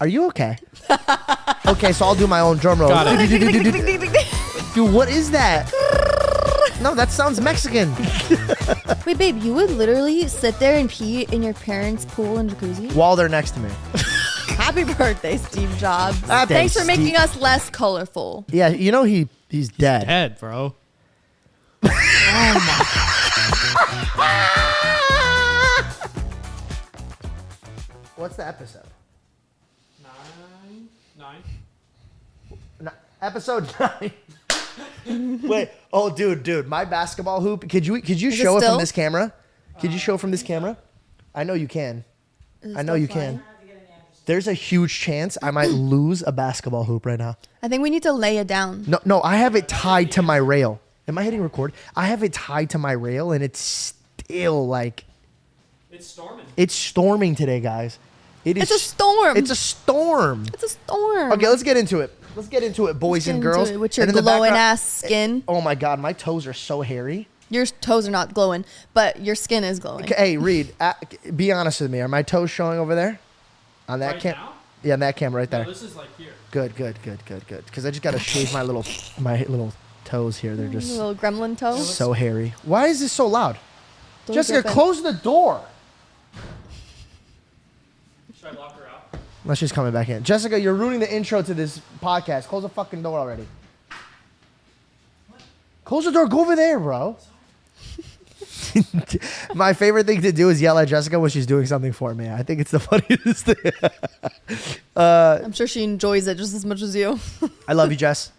Are you okay? Okay, so I'll do my own drum roll. Dude, what is that? No, that sounds Mexican. Wait, babe, you would literally sit there and pee in your parents' pool and jacuzzi? While they're next to me. Happy birthday, Steve Jobs. Thanks, for making us less colorful. Yeah, you know he's dead. He's dead, bro. What's the episode? 9. Episode 9. Wait, oh, dude, my basketball hoop. Could you Is show it it from still? this camera? Could you show from this camera? I know you can. I know you can. There's a huge chance I might lose a basketball hoop right now. I think we need to lay it down. No, I have it tied to my rail. Am I hitting record? I have it tied to my rail, and it's still like. It's storming. It's storming today, guys. It's a storm. It's a storm. It's a storm. Okay, let's get into it. Let's get into it, boys and girls. With your And in the glowing background- ass skin. Oh my God, my toes are so hairy. Your toes are not glowing, but your skin is glowing. Okay, hey, Reed, be honest with me. Are my toes showing over there? On that Right camera? now? Yeah, on that camera right there. No, this is like here. Good. Because I just gotta shave my little toes here. They're just Little gremlin toes. so hairy. Why is this so loud? Doors Jessica, open. close the door. Should I lock her out? Unless she's coming back in. Jessica, you're ruining the intro to this podcast. Close the fucking door already. Close the door. Go over there, bro. My favorite thing to do is yell at Jessica when she's doing something for me. I think it's the funniest thing. I'm sure she enjoys it just as much as you. I love you, Jess.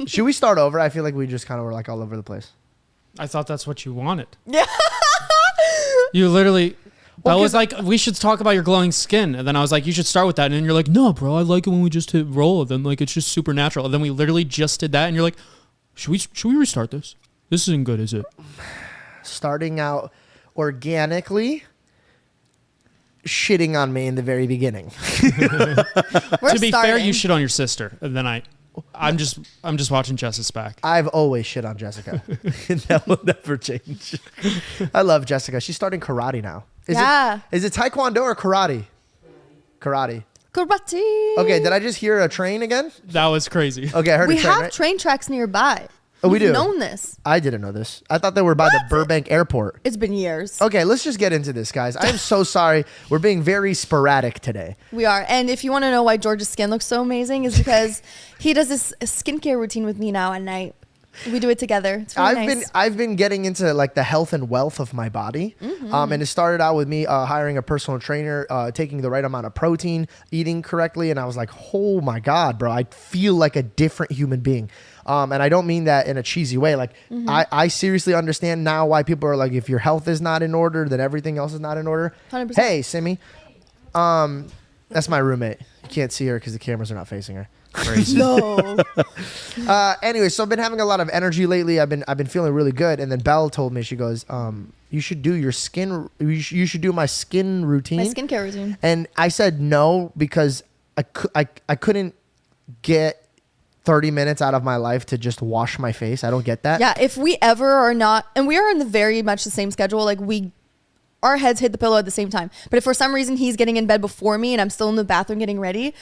Should we start over? I feel like we just kind of were like all over the place. I thought that's what you wanted. Yeah. You literally. Well, That was 'cause- like, we should talk about your glowing skin. And then I was like, you should start with that. And then you're like, no, bro, I like it when we just hit roll. Then like, it's just supernatural. And then we literally just did that. And you're like, should we restart this? This isn't good, is it? Starting out organically, shitting on me in the very beginning. We're To be fair, starting. you shit on your sister. And then I'm just watching Jess's back. I've always shit on Jessica. That will never change. I love Jessica. She's starting karate now. Yeah. Is it taekwondo or karate? Karate. Karate. Okay, did I just hear a train again? That was crazy. Okay, I heard We a train, have right? train tracks nearby. Oh, we We've do? known this. I didn't know this. I thought they were by the Burbank airport. It's been years. Okay, let's just get into this, guys. I am so sorry. We're being very sporadic today. We are. And if you want to know why George's skin looks so amazing, is because he does this skincare routine with me now at night. We do it together. It's really nice. I've been getting into like the health and wealth of my body, and it started out with me hiring a personal trainer, taking the right amount of protein, eating correctly, and I was like, oh my God, bro, I feel like a different human being. And I don't mean that in a cheesy way. Like I seriously understand now why people are like, if your health is not in order, then everything else is not in order. 100%. Hey, Simi, that's my roommate. You can't see her because the cameras are not facing her. Crazy. No. Anyway, so I've been having a lot of energy lately. I've been feeling really good. And then Belle told me, she goes, you should do your skin. You should do my skin routine. My skincare routine. And I said no because I couldn't get 30 minutes out of my life to just wash my face. I don't get that. Yeah, if we ever are not, and we are in the very much the same schedule, like our heads hit the pillow at the same time. But if for some reason he's getting in bed before me and I'm still in the bathroom getting ready,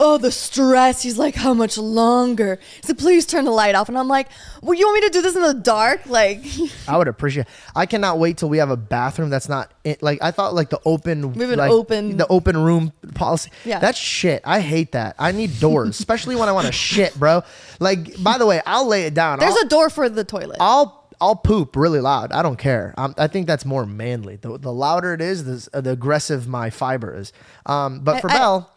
oh, the stress. He's like, how much longer? He said, please turn the light off. And I'm like, well, you want me to do this in the dark? Like, I would appreciate. I cannot wait till we have a bathroom that's not like I thought. Like the open, We have an like, open- the open room policy. Yeah. That's shit. I hate that. I need doors, especially when I want to shit, bro. Like, by the way, I'll lay it down. there's a door for the toilet. I'll poop really loud. I don't care. I think that's more manly. The louder it is, the aggressive my fiber is. But for Belle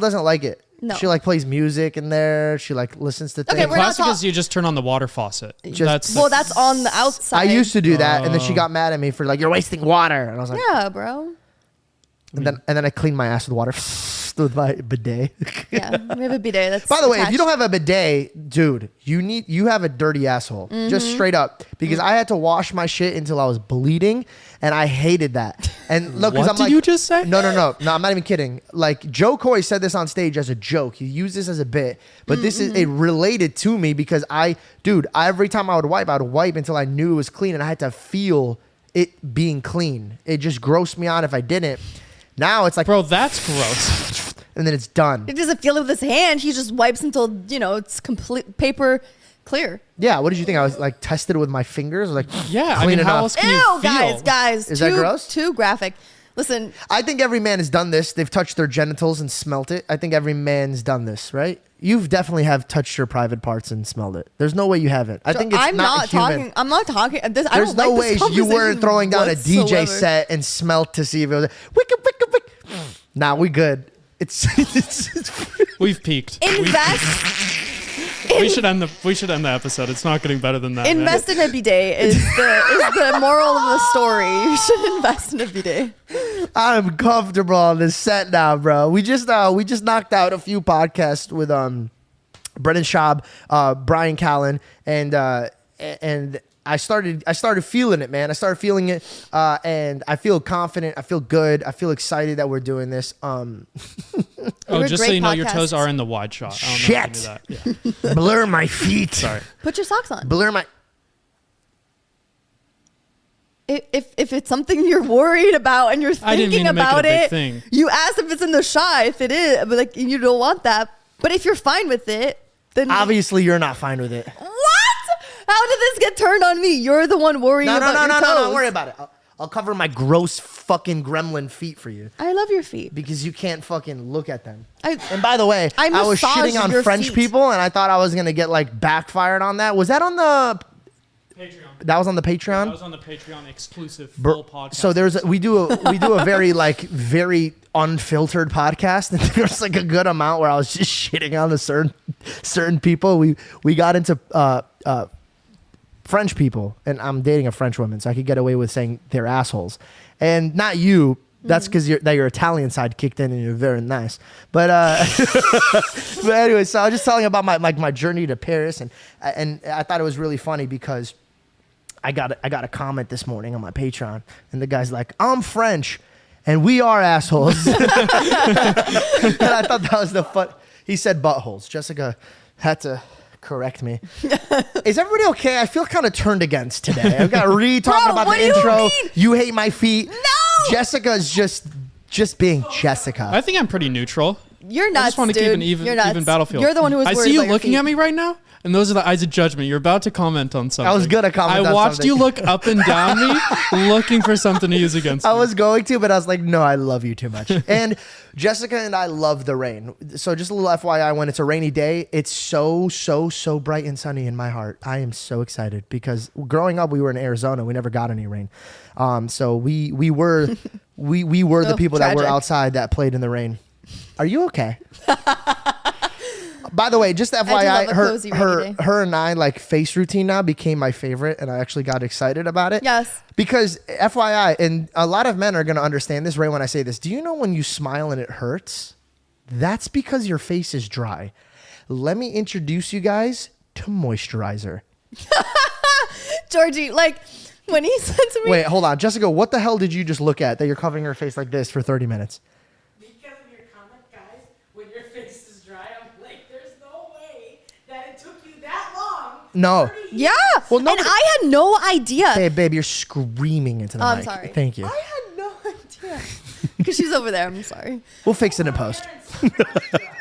doesn't like it. No. She like plays music in there. She like listens to things. Okay, we're not Classic is you just turn on the water faucet. Just- that's on the outside. I used to do that, and then she got mad at me for like, you're wasting water. And I was like, Yeah, bro. and then I cleaned my ass with water with my bidet. Yeah, we have a bidet. That's By the way, if you attached. don't have a bidet, dude, you have a dirty asshole. Just straight up. Because I had to wash my shit until I was bleeding, and I hated that. And look, because What I'm did like, you just say? No, I'm not even kidding. Like Joe Coy said this on stage as a joke. He used this as a bit, but this is it related to me because every time I would wipe until I knew it was clean, and I had to feel it being clean. It just grossed me out if I didn't. Now it's like, Bro, that's gross. and then it's done. He doesn't feel it with his hand. He just wipes until, it's complete paper clear. Yeah, what did you think? I was like tested with my fingers? Like, Yeah, I clean mean, how enough. else can you Ew, feel? guys. Is that gross? Too graphic. Listen, I think every man has done this. They've touched their genitals and smelt it. I think every man's done this, right? You've definitely have touched your private parts and smelled it. There's no way you haven't. I think it's I'm not human. I'm not talking. This, I There's don't no like way this you weren't conversation throwing down a DJ whatsoever. set and smelt to see if it was wicka, wicka, wick. Nah, we good. It's We've peaked. Invest. We should end the episode. It's not getting better than that. man. Invest in a bidet is the moral of the story. You should invest in a bidet. I'm comfortable on this set now, bro. We just knocked out a few podcasts with Brennan Schaub, Brian Callen, and I started feeling it, man. I started feeling it, and I feel confident. I feel good. I feel excited that we're doing this. Oh, We're just so great you know, your toes podcasts. are in the wide shot. I don't know if Shit. you knew that. Yeah. Blur my feet. Sorry. Put your socks on. Blur my. If it's something you're worried about and you're I didn't mean thinking to make it a about big it, thing. you ask if it's in the shot. If it is, but like you don't want that. But if you're fine with it, then Obviously, you're not fine with it. what? How did this get turned on me? You're the one worrying No, about your toes. don't worry about it. I'll cover my gross fucking gremlin feet for you I love your feet. because you can't fucking look at them. I And by the way, I I was massage shitting on your French feet. people, and I thought I was gonna get like backfired on that. Was that on the? Patreon. That was on the Patreon. That was on the Patreon exclusive Bro- full podcast. So we do a very very unfiltered podcast, and there's like a good amount where I was just shitting on the certain people. We got into French people, and I'm dating a French woman, so I could get away with saying they're assholes, and not you. That's because your Italian side kicked in, and you're very nice. But but anyway, so I was just telling about my journey to Paris, and I thought it was really funny because I got a comment this morning on my Patreon, and the guy's like, "I'm French, and we are assholes." And I thought that was the fun. He said buttholes. Jessica had to correct me. Is everybody okay? I feel kind of turned against today. I've got Ree talking Bro, about what the do you intro. mean? You hate my feet. No! Jessica's just being Jessica. I think I'm pretty neutral. You're I nuts, just want to dude. keep an You're nuts. even battlefield. You're the one who was I worried see you about your looking feet. at me right now, and those are the eyes of judgment. You're about to comment on something. I was gonna comment I on watched something. you look up and down me, looking for something to use against I me. was going to, but I was like, no, I love you too much. And Jessica and I love the rain. So just a little FYI, when it's a rainy day, it's so bright and sunny in my heart. I am so excited because growing up, we were in Arizona. We never got any rain. So we were the Oh, people that were tragic. outside that played in the rain. Are you okay? By the way, just love FYI, a cozy rainy day. her and I like face routine now became my favorite, and I actually got excited about it. Yes. Because FYI, and a lot of men are going to understand this right when I say this. Do you know when you smile and it hurts? That's because your face is dry. Let me introduce you guys to moisturizer. Georgie, like when he said to me, Wait, hold on. Jessica, what the hell did you just look at that you're covering your face like this for 30 minutes? Because of your comment, guys, when your face is dry, I'm like, there's no way that it took you that long. No. 30 yeah. Well, no, and but- I had no idea. Babe, you're screaming into the I'm mic. sorry. Thank you. I had no idea. Because she's over there. I'm sorry. We'll fix it in post. parents raised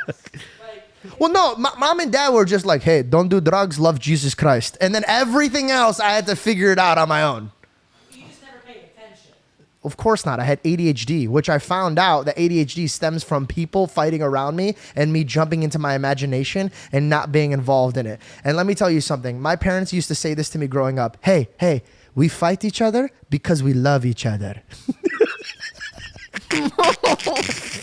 us. Like, Well, no, mom and dad were just like, hey, don't do drugs, love Jesus Christ. And then everything else, I had to figure it out on my own. you just never paid attention. Of course not. I had ADHD, which I found out that ADHD stems from people fighting around me and me jumping into my imagination and not being involved in it. And let me tell you something. My parents used to say this to me growing up. Hey, we fight each other because we love each other.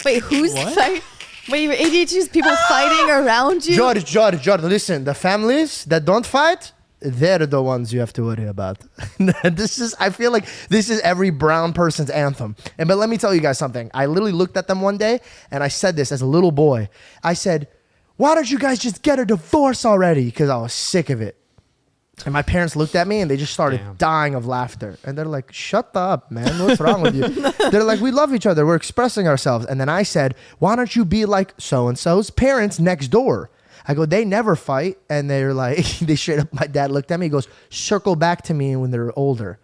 Wait, who's What? fight? Wait, your ADHD people fighting around you? George, listen, the families that don't fight, they're the ones you have to worry about. I feel like this is every brown person's anthem. But let me tell you guys something. I literally looked at them one day and I said this as a little boy. I said, why don't you guys just get a divorce already? Because I was sick of it. And my parents looked at me and they just started Damn. dying of laughter. And they're like, shut up, man. What's wrong with you? They're like, we love each other. We're expressing ourselves. And then I said, why don't you be like so-and-so's parents next door? I go, they never fight. And they're like, they straight up, my dad looked at me. He goes, circle back to me when they're older.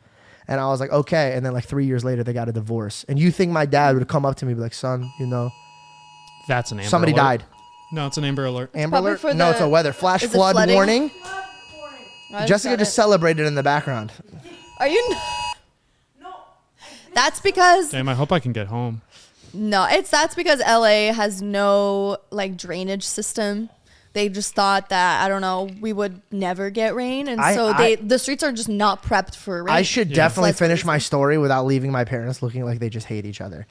And I was like, okay. And then like 3 years later, they got a divorce. And you think my dad would come up to me and be like, son, you know, That's an Amber somebody Alert. died. No, it's an Amber Alert. Amber probably alert? for No, the- it's a weather. Flash is it flood flooding? warning. Flood warning. I Jessica got just it. celebrated in the background. Are you? No. That's because Damn, I hope I can get home. no, that's because LA has no like drainage system. They just thought that I don't know we would never get rain, and so the streets are just not prepped for rain. I should Yeah. definitely That's finish crazy. my story without leaving my parents looking like they just hate each other.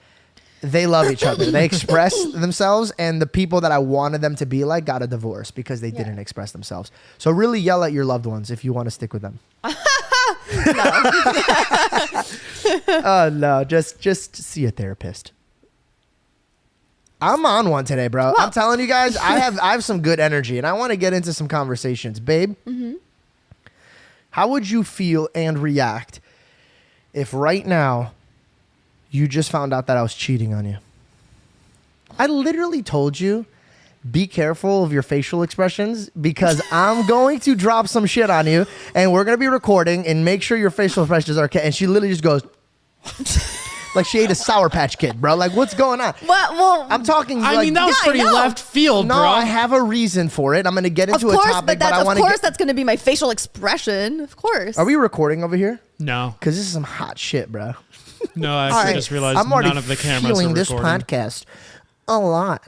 They love each other. They express themselves, and the people that I wanted them to be like got a divorce because they didn't express themselves. So really yell at your loved ones if you want to stick with them. No, just see a therapist. I'm on one today, bro. Well- I'm telling you guys, I have some good energy, and I want to get into some conversations, babe. How would you feel and react if right now you just found out that I was cheating on you? I literally told you, be careful of your facial expressions because I'm going to drop some shit on you, and we're going to be recording and make sure your facial expressions are okay. And she literally just goes like she ate a Sour Patch Kid, bro. Like, what's going on? well, I'm talking. I like, mean, that was yeah, I pretty know. left field, no, bro. I have a reason for it. I'm going to get of into a course, topic, but but I that's want of to course that's going to be my facial expression. Of course. Are we recording over here? No, Because this is some hot shit, bro. no, I All actually right. just realized I'm already none of the cameras feeling are this recording. podcast a lot.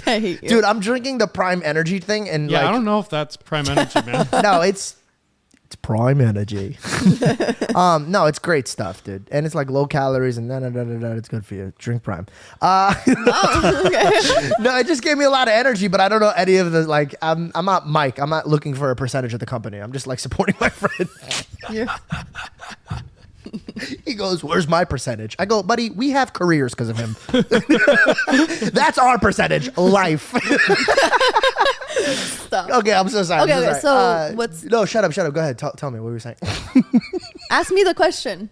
I hate you. Dude, I'm drinking the Prime Energy thing, and Yeah, I like, don't know if that's prime energy, man. no, it's Prime Energy. No, it's great stuff, dude, and it's like low calories and it's good for you. Drink Prime. Oh, okay. No, it just gave me a lot of energy, but I don't know any of the like. I'm not Mike. I'm not looking for a percentage of the company. I'm just like supporting my friend. Yeah. He goes, "Where's my percentage?" I go, "Buddy, we have careers because of him. That's our percentage, life." Stop. Okay, I'm so sorry. Okay, I'm so okay, sorry. so what's- No, shut up. Go ahead. Tell me what you were saying. Ask me the question.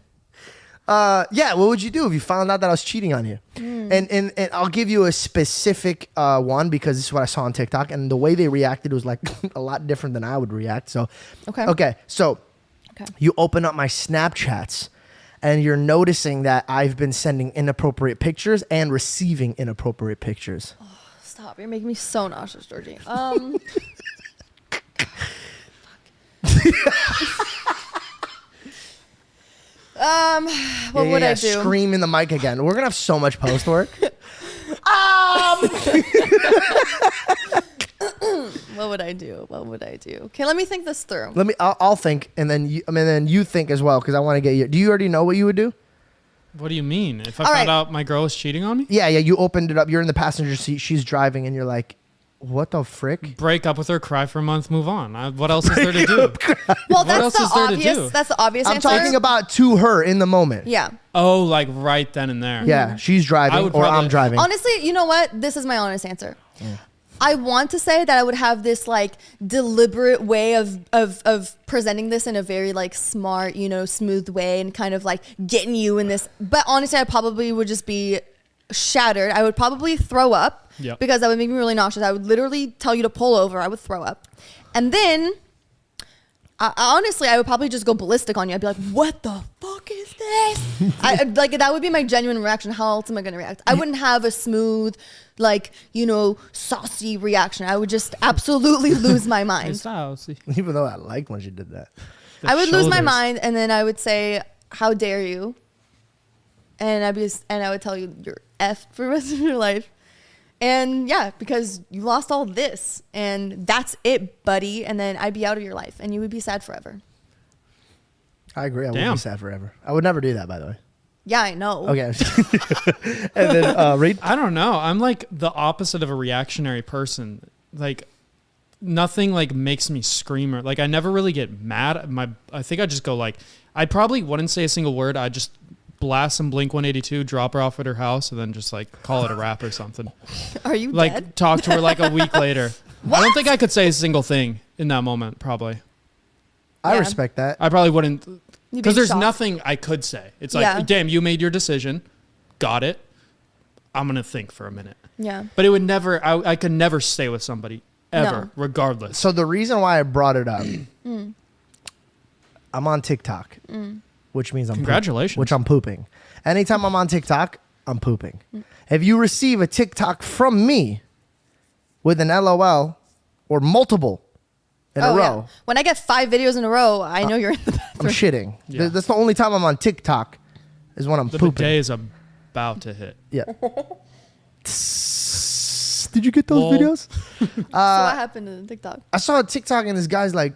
Yeah, what would you do if you found out that I was cheating on you? And I'll give you a specific one because this is what I saw on TikTok, and the way they reacted was like a lot different than I would react. So, Okay. So Okay. you open up my Snapchats, and you're noticing that I've been sending inappropriate pictures and receiving inappropriate pictures. Stop. You're making me so nauseous, Georgie. What would I do? Scream in the mic again. We're gonna have so much post work. What would I do? What would I do? Okay, let me think this through. I'll think, and then you think as well because I want to get you. Do you already know what you would do? What do you mean? If I All found right. out my girl was cheating on me? Yeah. You opened it up. You're in the passenger seat. She's driving, and you're like, "What the frick?" Break up with her, cry for a month, move on. What else is there to do? Well, What that's else the is there to obvious. do? That's the obvious I'm answer. talking about to her in the moment. Yeah. Oh, like right then and there. Yeah, she's I driving would or probably- I'm driving. Honestly, you know what? This is my honest answer. I want to say that I would have this like deliberate way of presenting this in a very like smart, smooth way and kind of like getting you in this. But honestly, I probably would just be shattered. I would probably throw up Yep. because that would make me really nauseous. I would literally tell you to pull over. I would throw up. And then honestly, I would probably just go ballistic on you. I'd be like, "What the fuck is this?" Like that would be my genuine reaction. How else am I going to react? I wouldn't have a smooth, like saucy reaction. I would just absolutely lose my mind. Even though I liked when she did that. I would lose my shoulders. mind, and then I would say, "How dare you?" And I would tell you you're effed for the rest of your life. And yeah, because you lost all this, and that's it, buddy. And then I'd be out of your life, and you would be sad forever. I agree. I would Damn. be sad forever. I would never do that, by the way. Yeah, I know. Okay. And then Reed. I don't know. I'm like the opposite of a reactionary person. Like nothing like makes me scream or like I never really get mad. I think I just go like I probably wouldn't say a single word. I just blast some Blink 182, drop her off at her house, and then just like call it a wrap or something. Are you Like dead? talk to her like a week later. I don't think I could say a single thing in that moment. Probably I Yeah. respect that. I probably wouldn't You'd be because there's shocked. nothing I could say. It's like, Yeah. damn, you made your decision, got it. I'm gonna think for a minute. Yeah. But it would never. I could never stay with somebody ever, No. regardless. So the reason why I brought it up, I'm on TikTok, which means Congratulations. which I'm pooping. Anytime I'm on TikTok, I'm pooping. If you receive a TikTok from me with an LOL or multiple in a row, when I get 5 videos in a row, I know you're in the I'm bathroom. shitting. Yeah. That's the only time I'm on TikTok is when I'm The pooping. bidet is about to hit. Yeah. Did you get those Lol. videos? So what happened to the TikTok? I saw a TikTok and this guy's like,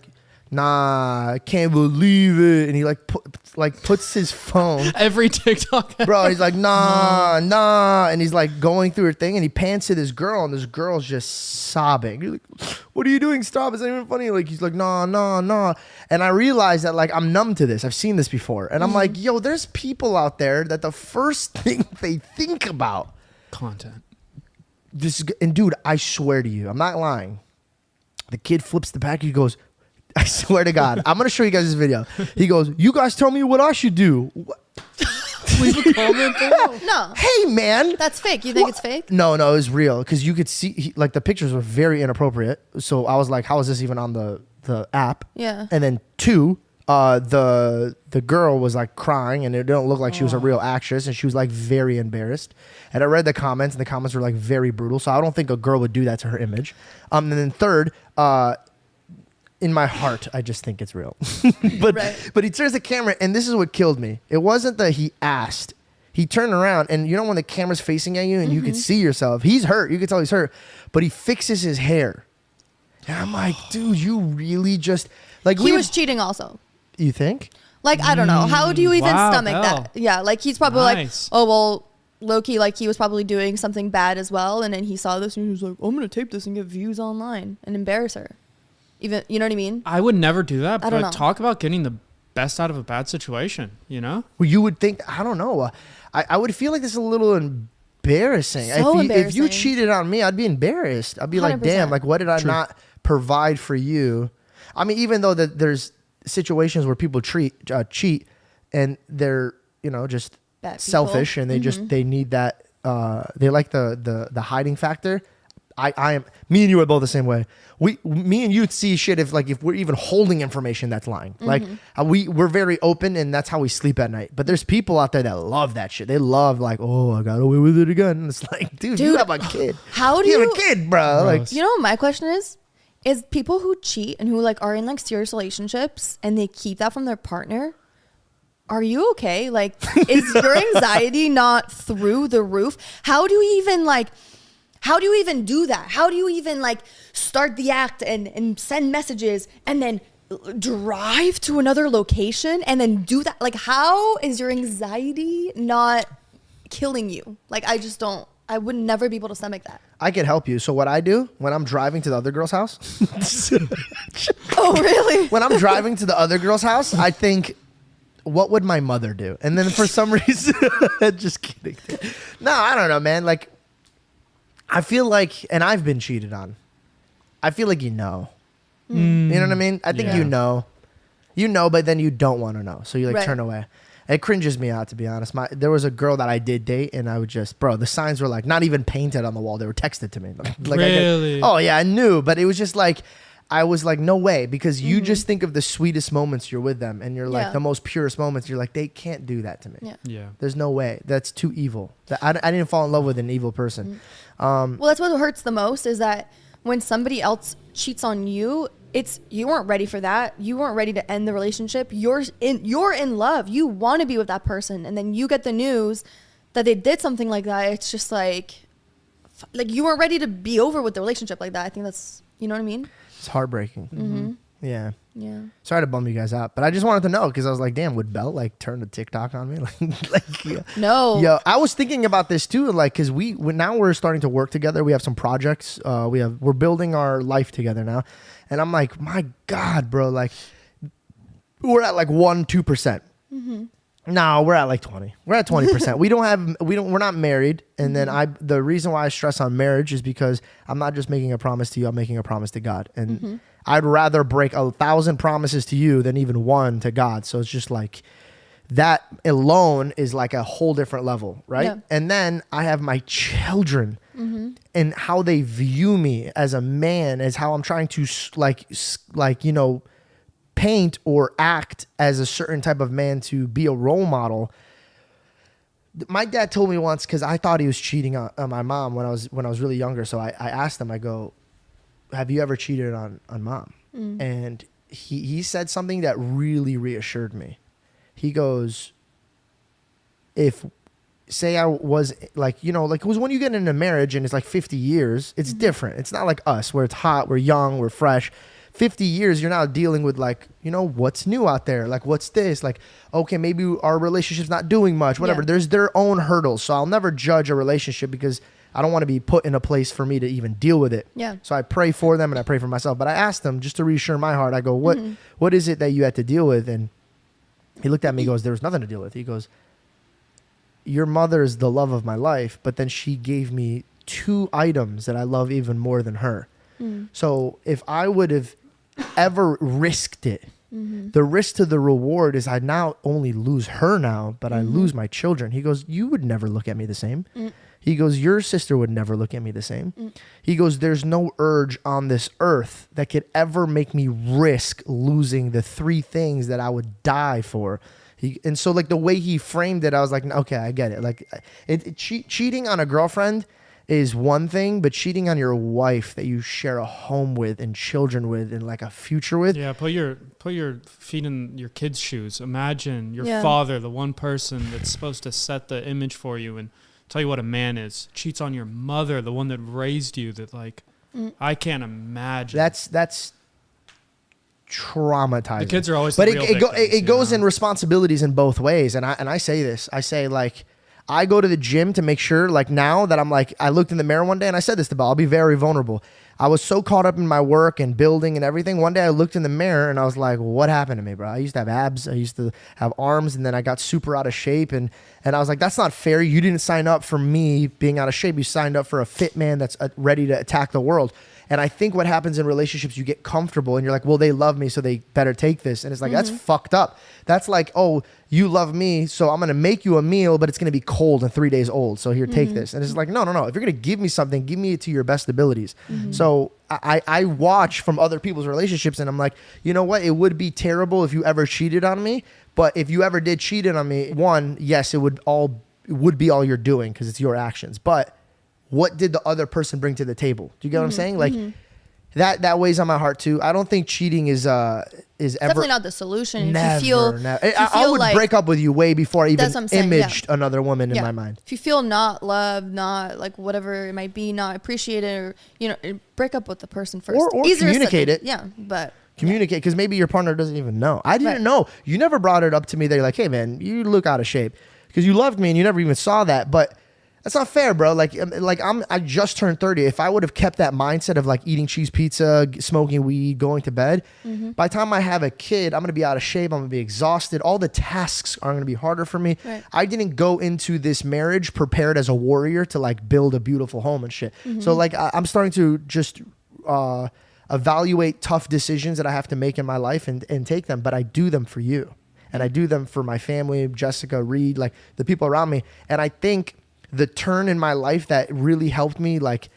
nah, I can't believe it. And he puts his phone. Every TikTok. Bro, he's like, nah. And he's like going through her thing and he pans to this girl and this girl's just sobbing. He's like, what are you doing? Stop. It's not even funny. Like, he's like, nah. And I realized that like I'm numb to this. I've seen this before. And I'm like, yo, there's people out there that the first thing they think about Content. and dude, I swear to you, I'm not lying. The kid flips the package. He goes, I swear to God, I'm gonna show you guys this video. He goes, you guys tell me what I should do. Leave a comment below. No, Hey man, that's fake. You think it's fake? no, it was real because you could see like the pictures were very inappropriate. So I was like, how is this even on the app? Yeah. And then 2, the girl was like crying and it didn't look like she was a real actress and she was like very embarrassed. And I read the comments and the comments were like very brutal. So I don't think a girl would do that to her image. And then 3rd, in my heart, I just think it's real. But he turns the camera and this is what killed me. It wasn't that he asked. He turned around and you know when the camera's facing at you and you could see yourself, he's hurt. You could tell he's hurt. But he fixes his hair. And I'm like, dude, you really just like He was cheating also. You think? Like, I don't know. How do you even wow, stomach hell. that? Yeah, like he's probably Nice. like, oh, well, low-key, like he was probably doing something bad as well. And then he saw this and he was like, I'm going to tape this and get views online and embarrass her. Even, you know what I mean? I would never do that. I don't But know. talk about getting the best out of a bad situation, you know? Well, you would think, I don't know. I would feel like this is a little embarrassing. So If you embarrassing. cheated on me, I'd be embarrassed. I'd be like, 100%. damn, like what did I True. not provide for you? I mean, even though there's situations where people cheat and they're, you know, just Bad people. selfish and they just, they need that, they like the hiding factor. I am, me and you are both the same way. Me and you see shit if we're even holding information that's lying. Like we're very open and that's how we sleep at night. But there's people out there that love that shit. They love like, oh, I got away with it again. And it's like, dude, you have a kid. How do you you have a kid, bro? Like, Gross. You know what my question is people who cheat and who like are in like serious relationships and they keep that from their partner, are you okay? Like, is your anxiety not through the roof? How do you even do that? How do you even like start the act and send messages and then drive to another location and then do that? Like, how is your anxiety not killing you? Like, I would never be able to stomach that. I could help you. So what I do when I'm driving to the other girl's house, Oh, really? when I'm driving to the other girl's house, I think, what would my mother do? And then for some reason, just kidding. No, I don't know, man. Like, I feel like, and I've been cheated on. I feel like you know. You know what I mean? I think Yeah. you know. You know, but then you don't want to know. So you like Right. turn away. It cringes me out, to be honest. There was a girl that I did date, and I would just, bro, the signs were like not even painted on the wall. They were texted to me. Like Really? oh, yeah, I knew. But it was just like, I was like, no way. Because you just think of the sweetest moments you're with them. And you're like, Yeah. the most purest moments. You're like, they can't do that to me. Yeah. Yeah. There's no way. That's too evil. I didn't fall in love with an evil person. Well, that's what hurts the most is that when somebody else cheats on you, you weren't ready for that. You weren't ready to end the relationship. You're in love. You want to be with that person, and then you get the news that they did something like that. It's just like you weren't ready to be over with the relationship like that. I think that's, you know what I mean? It's heartbreaking. Yeah. Yeah. Sorry to bum you guys out, but I just wanted to know because I was like, damn, would Belle like turn to TikTok on me? Yeah. No. Yo, I was thinking about this too, like, because now we're starting to work together. We have some projects. We're building our life together now, and I'm like, my God, bro, like, we're at like 2%. No, we're at like 20. We're at 20%. We're not married. And then the reason why I stress on marriage is because I'm not just making a promise to you, I'm making a promise to God. And I'd rather break 1,000 promises to you than even one to God. So it's just like that alone is like a whole different level, right? Yeah. And then I have my children and how they view me as a man, as how I'm trying to paint or act as a certain type of man to be a role model. My dad told me once, because I thought he was cheating on my mom when I was really younger. So I asked him, I go, have you ever cheated on mom? And he said something that really reassured me. He goes, say I was like, you know, like, it was when you get into marriage and it's like 50 years, it's different. It's not like us where it's hot, we're young, we're fresh. 50 years, you're now dealing with like, you know, what's new out there? Like, what's this? Like, okay, maybe our relationship's not doing much, whatever. Yeah. There's their own hurdles. So I'll never judge a relationship because I don't want to be put in a place for me to even deal with it. Yeah. So I pray for them and I pray for myself. But I asked them just to reassure my heart. I go, what is it that you had to deal with? And he looked at me, he goes, there was nothing to deal with. He goes, your mother is the love of my life, but then she gave me 2 items that I love even more than her. So if I would have ever risked it, the risk to the reward is I now only lose her now, but I lose my children. He goes, you would never look at me the same. He goes, your sister would never look at me the same. He goes, there's no urge on this earth that could ever make me risk losing the 3 things that I would die for. And so like the way he framed it, I was like, okay, I get it. Like cheating on a girlfriend is one thing, but cheating on your wife that you share a home with and children with and like a future with. Yeah, put your feet in your kids' shoes. Imagine your Yeah. father, the one person that's supposed to set the image for you and tell you what a man is, cheats on your mother, the one that raised you. That like, I can't imagine. That's traumatizing. The kids are always but the real victims, it goes you in know? responsibilities in both ways. And I say this, I say like, I go to the gym to make sure like now that I'm like, I looked in the mirror one day and I said this to Bob, I'll be very vulnerable. I was so caught up in my work and building and everything. One day I looked in the mirror and I was like, what happened to me, bro? I used to have abs. I used to have arms and then I got super out of shape. And I was like, that's not fair. You didn't sign up for me being out of shape. You signed up for a fit man that's ready to attack the world. And I think what happens in relationships, you get comfortable and you're like, well, they love me, so they better take this. And it's like, that's fucked up. That's like, oh, you love me, so I'm going to make you a meal, but it's going to be cold and 3 days old. So here, take this. And it's like, no. If you're going to give me something, give me it to your best abilities. So I watch from other people's relationships and I'm like, you know what? It would be terrible if you ever cheated on me. But if you ever did cheat on me, one, yes, it would be all you're doing because it's your actions. But what did the other person bring to the table? Do you get what I'm saying? Like that weighs on my heart too. I don't think cheating is ever Definitely not the solution. Never, if you feel, never. if you I feel would like, break up with you way before I even That's what I'm saying, imaged another woman in my mind. If you feel not loved, not like whatever it might be, not appreciated, or break up with the person first. Or Easier said communicate than- it. Yeah, but Communicate, because maybe your partner doesn't even know. I didn't know. You never brought it up to me that you're like, hey man, you look out of shape, because you loved me and you never even saw that. But that's not fair, bro. I just turned 30. If I would have kept that mindset of like eating cheese pizza, smoking weed, going to bed, by the time I have a kid, I'm going to be out of shape. I'm going to be exhausted. All the tasks are going to be harder for me. Right. I didn't go into this marriage prepared as a warrior to like build a beautiful home and shit. So like I'm starting to just evaluate tough decisions that I have to make in my life and take them, but I do them for you. And I do them for my family, Jessica, Reed, like the people around me. And I think the turn in my life that really helped me like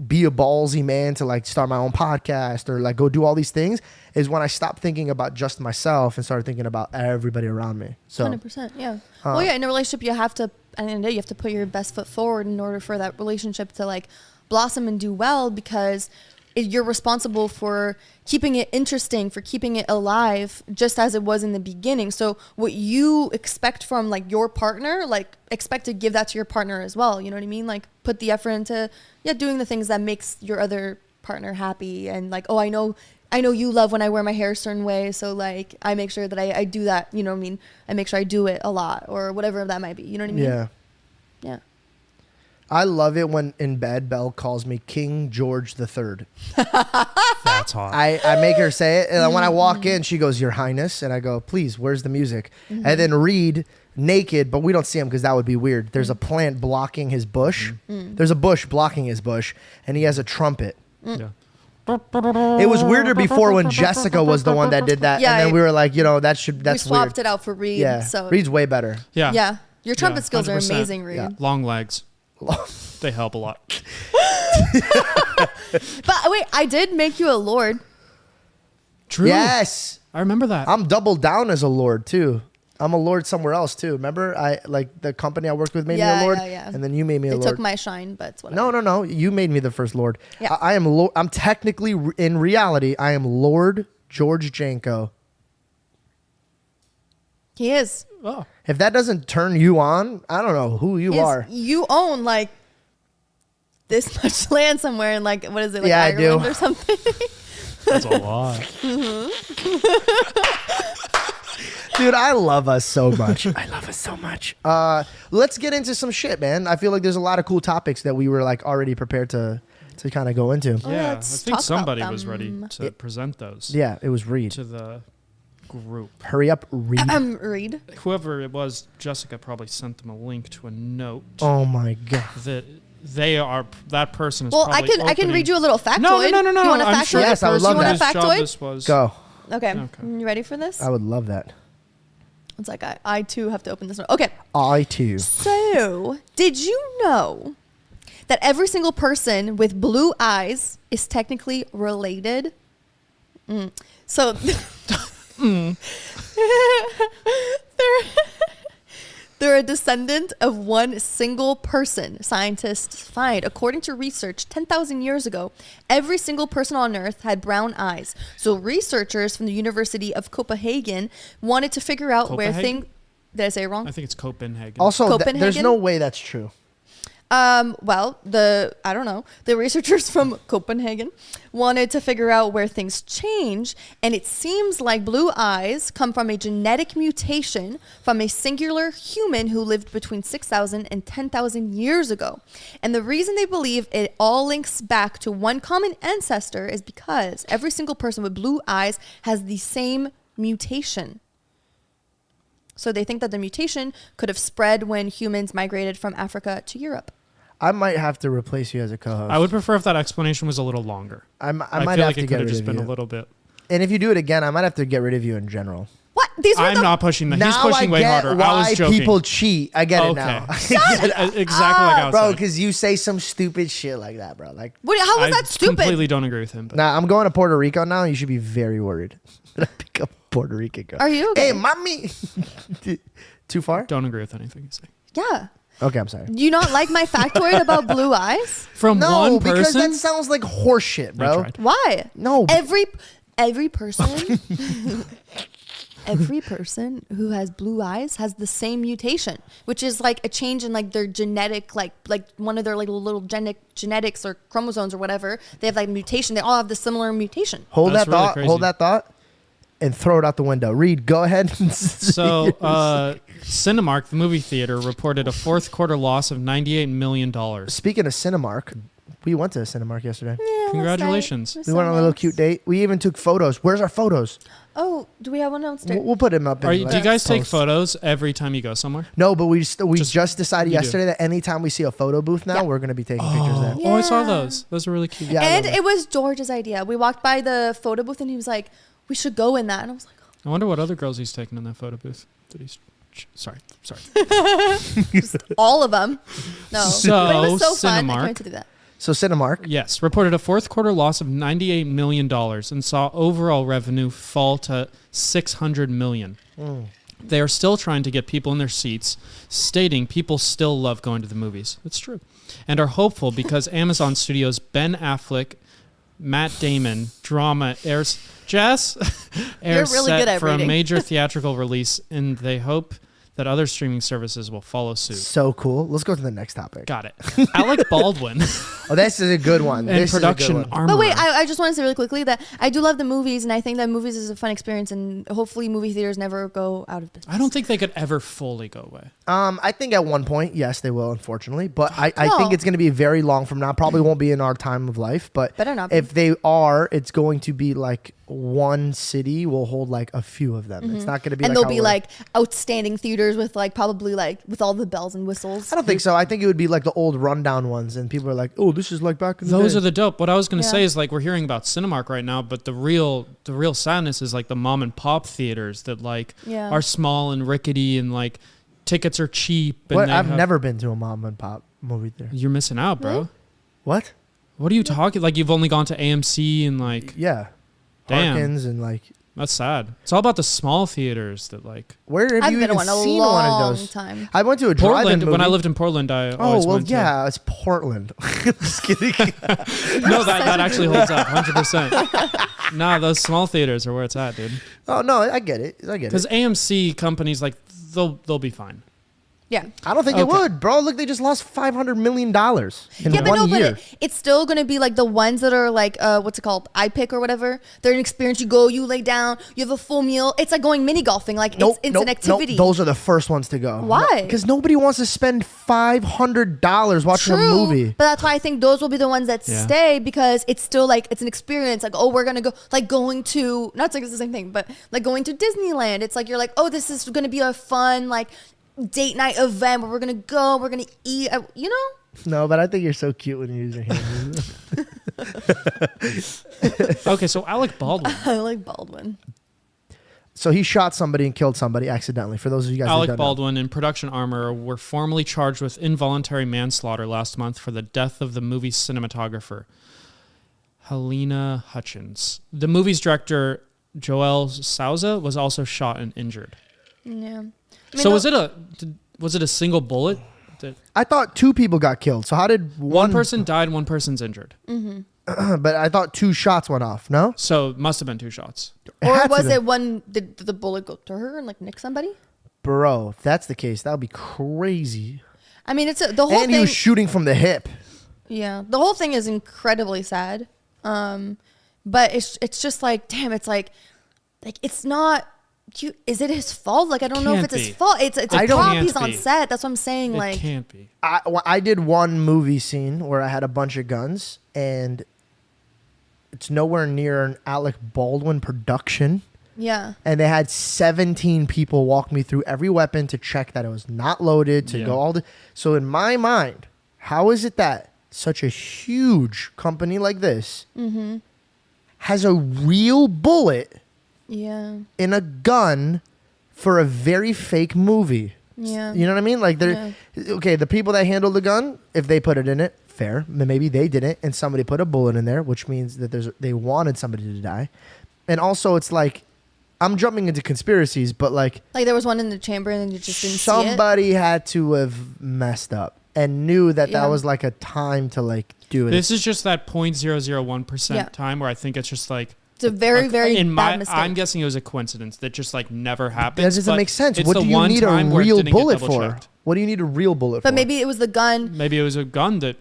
be a ballsy man to like start my own podcast or like go do all these things is when I stopped thinking about just myself and started thinking about everybody around me. So 100%, yeah. Well, yeah, in a relationship, you have to, at the end of the day, you have to put your best foot forward in order for that relationship to like blossom and do well, because you're responsible for keeping it interesting, for keeping it alive, just as it was in the beginning. So what you expect from like your partner, like expect to give that to your partner as well. You know what I mean? Like put the effort into doing the things that makes your other partner happy. And like, oh, I know you love when I wear my hair a certain way. So like I make sure that I do that, you know what I mean? I make sure I do it a lot or whatever that might be. You know what I mean? yeah. Yeah. I love it when in bed Belle calls me King George III. That's hot. I make her say it, and when I walk in, she goes, "Your Highness," and I go, "Please, where's the music?" And then Reed, naked, but we don't see him because that would be weird. There's a plant blocking his bush. There's a bush blocking his bush, and he has a trumpet. Yeah. It was weirder before when Jessica was the one that did that, Yeah, and then we were like, that's We weird. swapped it out for Reed. Yeah, So Reed's way better. Yeah. yeah. Your trumpet Yeah, skills are 100%. amazing, Reed. Yeah. Long legs. They help a lot. But wait, I did make you a lord. True. Yes. I remember that. I'm doubled down as a lord too. I'm a lord somewhere else too. Remember, I like the company I worked with made me a lord, and then you made me a They lord. took my shine, but it's whatever. No. You made me the first lord. Yeah. I am. I'm technically, in reality, I am Lord George Janko. He is. Oh. If that doesn't turn you on, I don't know who you are. You own like this much land somewhere in like, what is it? Like Yeah, I Ireland do. or something. That's a lot. Dude, I love us so much. I love us so much. Let's get into some shit, man. I feel like there's a lot of cool topics that we were like already prepared to kind of go into. Oh, Yeah, I let's think talk somebody about was ready them. to present those Yeah, it was Reed. to the group. Hurry up, Reed. Read. Whoever it was, Jessica probably sent them a link to a note Oh my god. that they are. That person is. Well, probably I can read you a little factoid. No. You want a I'm factoid? sure Yes, the I would person love that. whose job You want a this was. Go. Okay. Okay. You ready for this? I would love that. It's like I too have to open this one. Okay. I too. So, did you know that every single person with blue eyes is technically related? So, they're a descendant of one single person, scientists find. According to research, 10,000 years ago, every single person on Earth had brown eyes. So researchers from the University of Copenhagen wanted to figure out where Copenhagen? things... Did I say it wrong? I think it's Copenhagen. Also, there's Copenhagen? no way that's true. Well, I don't know, the researchers from Copenhagen wanted to figure out where things change, and it seems like blue eyes come from a genetic mutation from a singular human who lived between 6,000 and 10,000 years ago. And the reason they believe it all links back to one common ancestor is because every single person with blue eyes has the same mutation. So they think that the mutation could have spread when humans migrated from Africa to Europe. I might have to replace you as a co-host. I would prefer if that explanation was a little longer. I might feel have like to it get could have rid just of been you. a little bit. And if you do it again, I might have to get rid of you in general. What? These were I'm not pushing that. He's Now pushing I way get harder. why I was joking. people cheat. I get it Okay. now. Exactly like I was Bro, saying. because you say some stupid shit like that, bro. Like, How was I that stupid? completely don't agree with him. But nah, I'm going to Puerto Rico now. You should be very worried that I pick up a Puerto Rican girl. Are you okay? Hey, mommy. Too far? don't agree with anything you say. Yeah. Okay, I'm sorry. Do you not like my factoid about blue eyes? From No, one because person, that sounds like horseshit, I bro. tried. Why? No. Every person every person who has blue eyes has the same mutation, which is like a change in like their genetic like one of their like little genetics or chromosomes or whatever. They have like mutation. They all have the similar mutation. Hold That's that really thought. crazy. Hold that thought. And throw it out the window. Reed, go ahead. So, Cinemark, the movie theater, reported a fourth quarter loss of $98 million. Speaking of Cinemark, we went to Cinemark yesterday. Yeah, Congratulations. We went on a little cute date. We even took photos. Where's our photos? Oh, do we have one downstairs? We'll put them up. Do you guys take post. photos every time you go somewhere? No, but we just decided you do. yesterday that anytime we see a photo booth now, Yeah. we're going to be taking pictures there. Yeah. Oh, I saw those. Those are really cute. Yeah, I And love it. it was George's idea. We walked by the photo booth and he was like, "We should go in that." And I was like, I wonder what other girls he's taken in that photo booth. That he's, sorry. all of them. No, So, but it was so fun. I Cinemark. couldn't to do that. So Cinemark. Yes, reported a fourth quarter loss of $98 million and saw overall revenue fall to $600 million. They are still trying to get people in their seats, stating people still love going to the movies. It's true. And are hopeful because Amazon Studios' Ben Affleck, Matt Damon drama airs really set good at for a reading. major theatrical release, and they hope that other streaming services will follow suit. So cool. Let's go to the next topic. Got it. Alec Baldwin Oh, this is a good one. and This is a good production one. armor. But wait, I just want to say really quickly that I do love the movies, and I think that movies is a fun experience, and hopefully movie theaters never go out of business. I don't think they could ever fully go away. I think at one point, yes, they will, unfortunately. But I No. think it's going to be very long from now. Probably won't be in our time of life. But Better not be. if they are, it's going to be like one city will hold like a few of them. It's not going to be And like there'll how be we're- like outstanding theaters with like probably like with all the bells and whistles. I don't think so. I think it would be like the old rundown ones. And people are like, oh, this is like back in the Those day. are the dope. What I was going to Yeah. say is like we're hearing about Cinemark right now, but the real sadness is like the mom and pop theaters that like Yeah. are small and rickety and like tickets are cheap. And What? they I've have- never been to a mom and pop movie theater. You're missing out, bro. Really? What? What are you talking? Like you've only gone to AMC and like Yeah. Damn. Harkins and like That's sad. It's all about the small theaters that like. Where have I've you been to even one a seen one of long those? time. I went to a drive-in Portland. movie. When I lived in Portland, I always went to. It's Portland. Just kidding. No, that actually holds up 100%. Nah, those small theaters are where it's at, dude. Oh no, I get it. Because AMC companies like they'll be fine. Yeah. I don't think it Okay. would, bro. Look, they just lost $500 million in Yeah, but no, one year. but it's still gonna be like the ones that are like what's it called, iPick or whatever. They're an experience. You go, you lay down, you have a full meal. It's like going mini golfing. Like it's an activity. Those are the first ones to go. Why? Because nobody wants to spend $500 watching a movie. But that's why I think those will be the ones that Yeah. stay, because it's still like it's an experience. Like, oh, we're gonna go, like going to, not like it's the same thing, but like going to Disneyland. It's like you're like, oh, this is gonna be a fun like date night event where we're gonna go, we're gonna eat. You know? No, but I think you're so cute when you use your hands. Okay, so Alec Baldwin. I like Baldwin. So he shot somebody and killed somebody accidentally. For those of you guys who Alec don't Baldwin and Production Armor were formally charged with involuntary manslaughter last month for the death of the movie's cinematographer, Helena Hutchins. The movie's director, Joel Souza, was also shot and injured. Yeah. So was it a single bullet? I thought 2 people got killed. So how did One person died, one person's injured. But I thought 2 shots went off. No, So it must have been 2 shots. Or had to was be. it one? Did the bullet go to her and like nick somebody? bro? If that's the case, that would be crazy. I mean, the whole And he thing. was shooting from the hip. Yeah, the whole thing is incredibly sad. But it's just like, damn, it's like it's not. Is it his fault? Like, I don't know if Can't it's his be. fault. It's a I don't- prop. Can't He's on be. set. That's what I'm saying. It Like, can't be. I did one movie scene where I had a bunch of guns, and it's nowhere near an Alec Baldwin production. yeah, And they had 17 people walk me through every weapon to check that it was not loaded, to Yeah. go all the. So in my mind, how is it that such a huge company like this has a real bullet yeah, in a gun for a very fake movie? yeah. You know what I mean? Like they're okay. The people that handled the gun, if they put it in it, fair. Maybe they didn't, and somebody put a bullet in there, which means that they wanted somebody to die. And also, it's like I'm jumping into conspiracies, but like Like there was one in the chamber and you just didn't see it. somebody had to have messed up and knew that Yeah. that was like a time to like do it. This is just that 0.001% Yeah. time where I think it's just like It's a very, very in bad my, mistake. I'm guessing it was a coincidence that just like never happened. That doesn't make sense. It's What the do you one need a time where it real didn't get bullet for? double-checked. What do you need a real bullet for? but maybe it was the gun. Maybe it was a gun that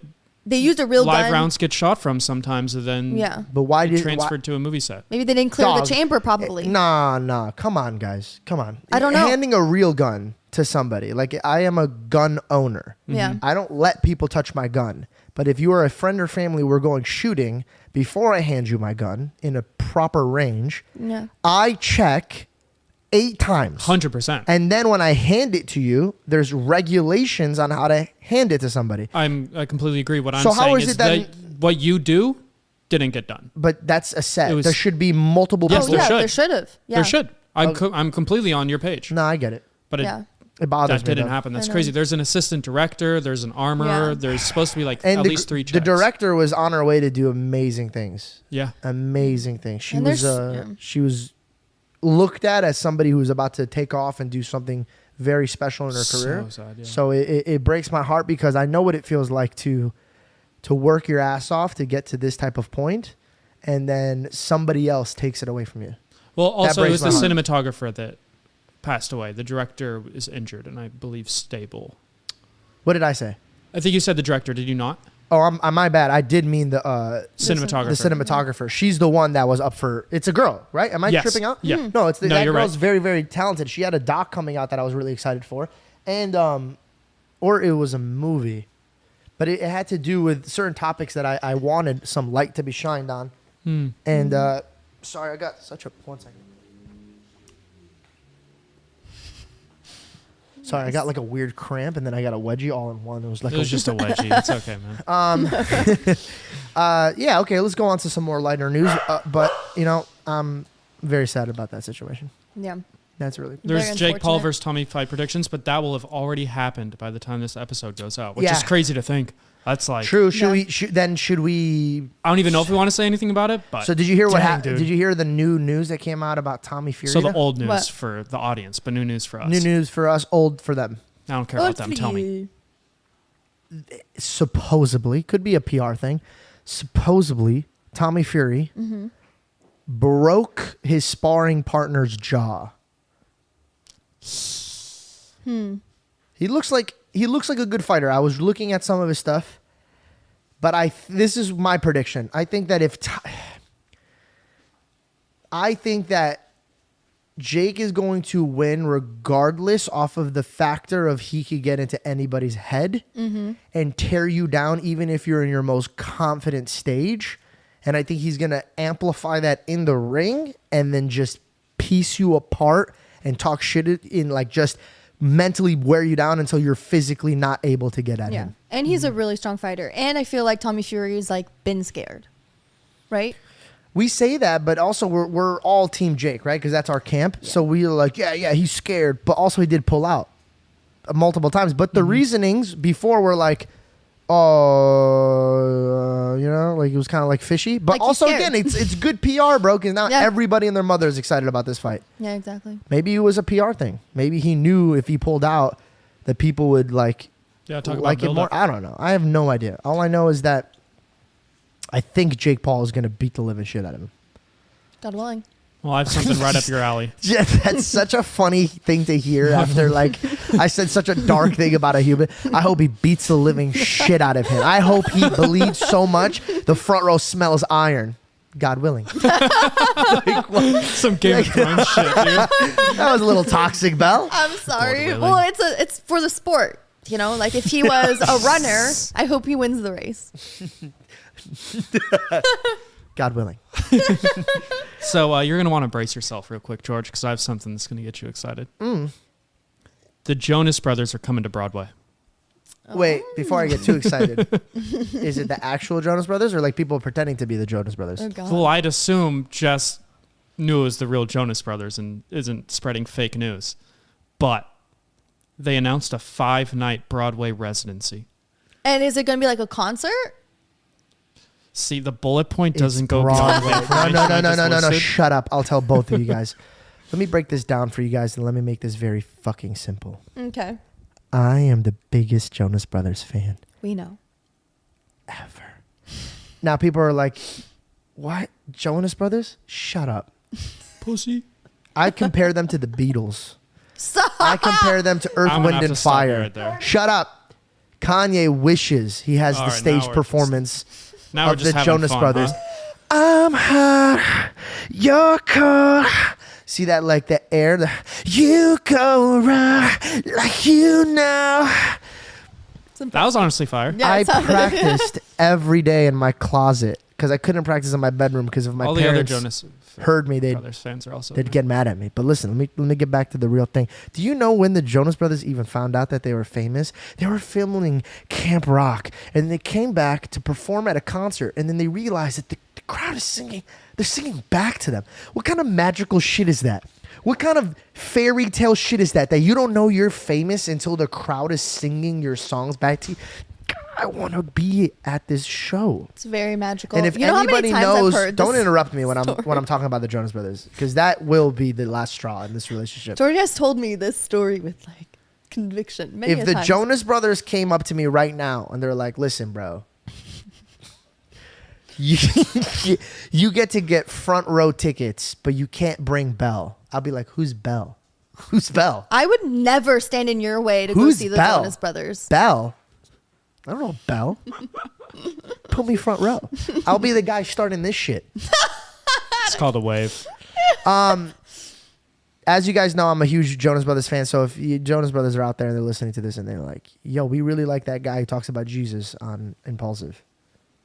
They used a real live gun. rounds get shot from sometimes, and then Yeah. But why did transferred to a movie set. Maybe they didn't clear Dog. the chamber properly. Nah. Come on, guys. Come on. I don't know. Handing a real gun to somebody. Like, I am a gun owner. Yeah. I don't let people touch my gun. But if you are a friend or family, we're going shooting, before I hand you my gun in a proper range, Yeah. I check 8 times. 100%. And then when I hand it to you, there's regulations on how to hand it to somebody. I completely agree. What I'm So how saying is is it that- that what you do didn't get done. But that's a set. It was- There should be multiple Yes, people. there yeah, should. there should have. Yeah. There should. I'm completely on your page. No, I get it. But it, Yeah. It bothers that me. didn't though. happen. That's I know. crazy. There's an assistant director. There's an armorer. Yeah. There's supposed to be like And at the, least 3 checks. the director was on her way to do amazing things. Yeah. Amazing things. She And was there's- yeah. she was looked at as somebody who was about to take off and do something very special in her career. So sad, yeah. So it breaks my heart because I know what it feels like to work your ass off to get to this type of point, and then somebody else takes it away from you. Well, also it breaks was the my heart. cinematographer that passed away. The director is injured and I believe stable. What did I say? I think you said the director. Did you not? Oh, I'm my bad. I did mean the Cinematographer. the cinematographer. She's the one that was up for. It's a girl, right? Am I Yes. tripping out? Yeah. No, it's No, that you're girl's right. very, very talented. She had a doc coming out that I was really excited for, and or it was a movie, but it had to do with certain topics that I wanted some light to be shined on. And sorry, I got such a 1 second. Sorry, I got like a weird cramp, and then I got a wedgie all in one. It was like It was just a wedgie. It's okay, man. yeah, okay, let's go on to some more lighter news. But, I'm very sad about that situation. Yeah. That's really... There's Very Jake Paul unfortunate. versus Tommy fight predictions, but that will have already happened by the time this episode goes out, which Yeah. is crazy to think. That's like True. Should we? I don't even know if we want to say anything about it. But So did you hear what dang, happened? dude. Did you hear the new news that came out about Tommy Fury? So the old news What? for the audience, but new news for us. New news for us, old for them. I don't care about them. Tell me. Supposedly, could be a PR thing. Supposedly, Tommy Fury broke his sparring partner's jaw. He looks like a good fighter. I was looking at some of his stuff, but this is my prediction. I think that Jake is going to win regardless off of the factor of he could get into anybody's head and tear you down even if you're in your most confident stage. And I think he's going to amplify that in the ring and then just piece you apart and talk shit in like just mentally wear you down until you're physically not able to get at him. And he's a really strong fighter. And I feel like Tommy Fury's like been scared, right? We say that, but also we're all Team Jake, right? Because that's our camp. Yeah. So we're like, yeah, he's scared. But also he did pull out multiple times. But the reasonings before were like, like it was kind of like fishy. But like also, again, it's good PR, bro, because now everybody and their mother is excited about this fight. Yeah, exactly. Maybe it was a PR thing. Maybe he knew if he pulled out that people would like it more. I don't know. I have no idea. All I know is that I think Jake Paul is going to beat the living shit out of him. God willing. Well, I have something right up your alley. Yeah, that's such a funny thing to hear after like I said such a dark thing about a human. I hope he beats the living shit out of him. I hope he bleeds so much the front row smells iron. God willing. Some Game of Thrones shit, dude. That was a little toxic, Belle. I'm sorry. Well, it's for the sport. You know, like if he was a runner, I hope he wins the race. God willing. So you're going to want to brace yourself real quick, George, because I have something that's going to get you excited. The Jonas Brothers are coming to Broadway. Wait, before I get too excited, is it the actual Jonas Brothers or like people pretending to be the Jonas Brothers? Oh, God. Well, I'd assume Jess knew it was the real Jonas Brothers and isn't spreading fake news. But they announced a 5-night Broadway residency. And is it going to be like a concert? See, the bullet point doesn't It's go beyond Broadway. No. Shut up. I'll tell both of you guys. Let me break this down for you guys and let me make this very fucking simple. Okay. I am the biggest Jonas Brothers fan We know. ever. Now people are like, what? Jonas Brothers? Shut up. Pussy. I compare them to the Beatles. Stop. I compare them to Earth, I'm gonna Wind, have and to stop you Fire. right there. Shut up. Kanye wishes he has All the right, stage now we're performance Now we're of just the having Jonas fun, Brothers. huh? I'm hot, you're cold. See that like the air? You go around like you know. That was honestly fire. Yeah, I it sounded- practiced every day in my closet because I couldn't practice in my bedroom because if my All the other parents Jonas heard me, Brothers fans are also they'd get mad at me. But listen, let me get back to the real thing. Do you know when the Jonas Brothers even found out that they were famous? They were filming Camp Rock, and they came back to perform at a concert, and then they realized that the crowd is singing. They're singing back to them. What kind of magical shit is that? What kind of fairy tale shit is that you don't know you're famous until the crowd is singing your songs back to you? God, I want to be at this show. It's very magical. And if you know how many anybody times I've knows, heard don't this interrupt me when story? I'm talking about the Jonas Brothers, because that will be the last straw in this relationship. Jordy has told me this story with like conviction many If the times. Jonas Brothers came up to me right now and they're like, "Listen, bro, you get to get front row tickets, but you can't bring Belle," I'll be like, "Who's Belle? Who's Belle? I would never stand in your way to Who's go see the Belle? Jonas Brothers. Belle? I don't know Belle. Put me front row. I'll be the guy starting this shit." It's called a wave. As you guys know, I'm a huge Jonas Brothers fan. So if you Jonas Brothers are out there and they're listening to this and they're like, "Yo, we really like that guy who talks about Jesus on Impulsive."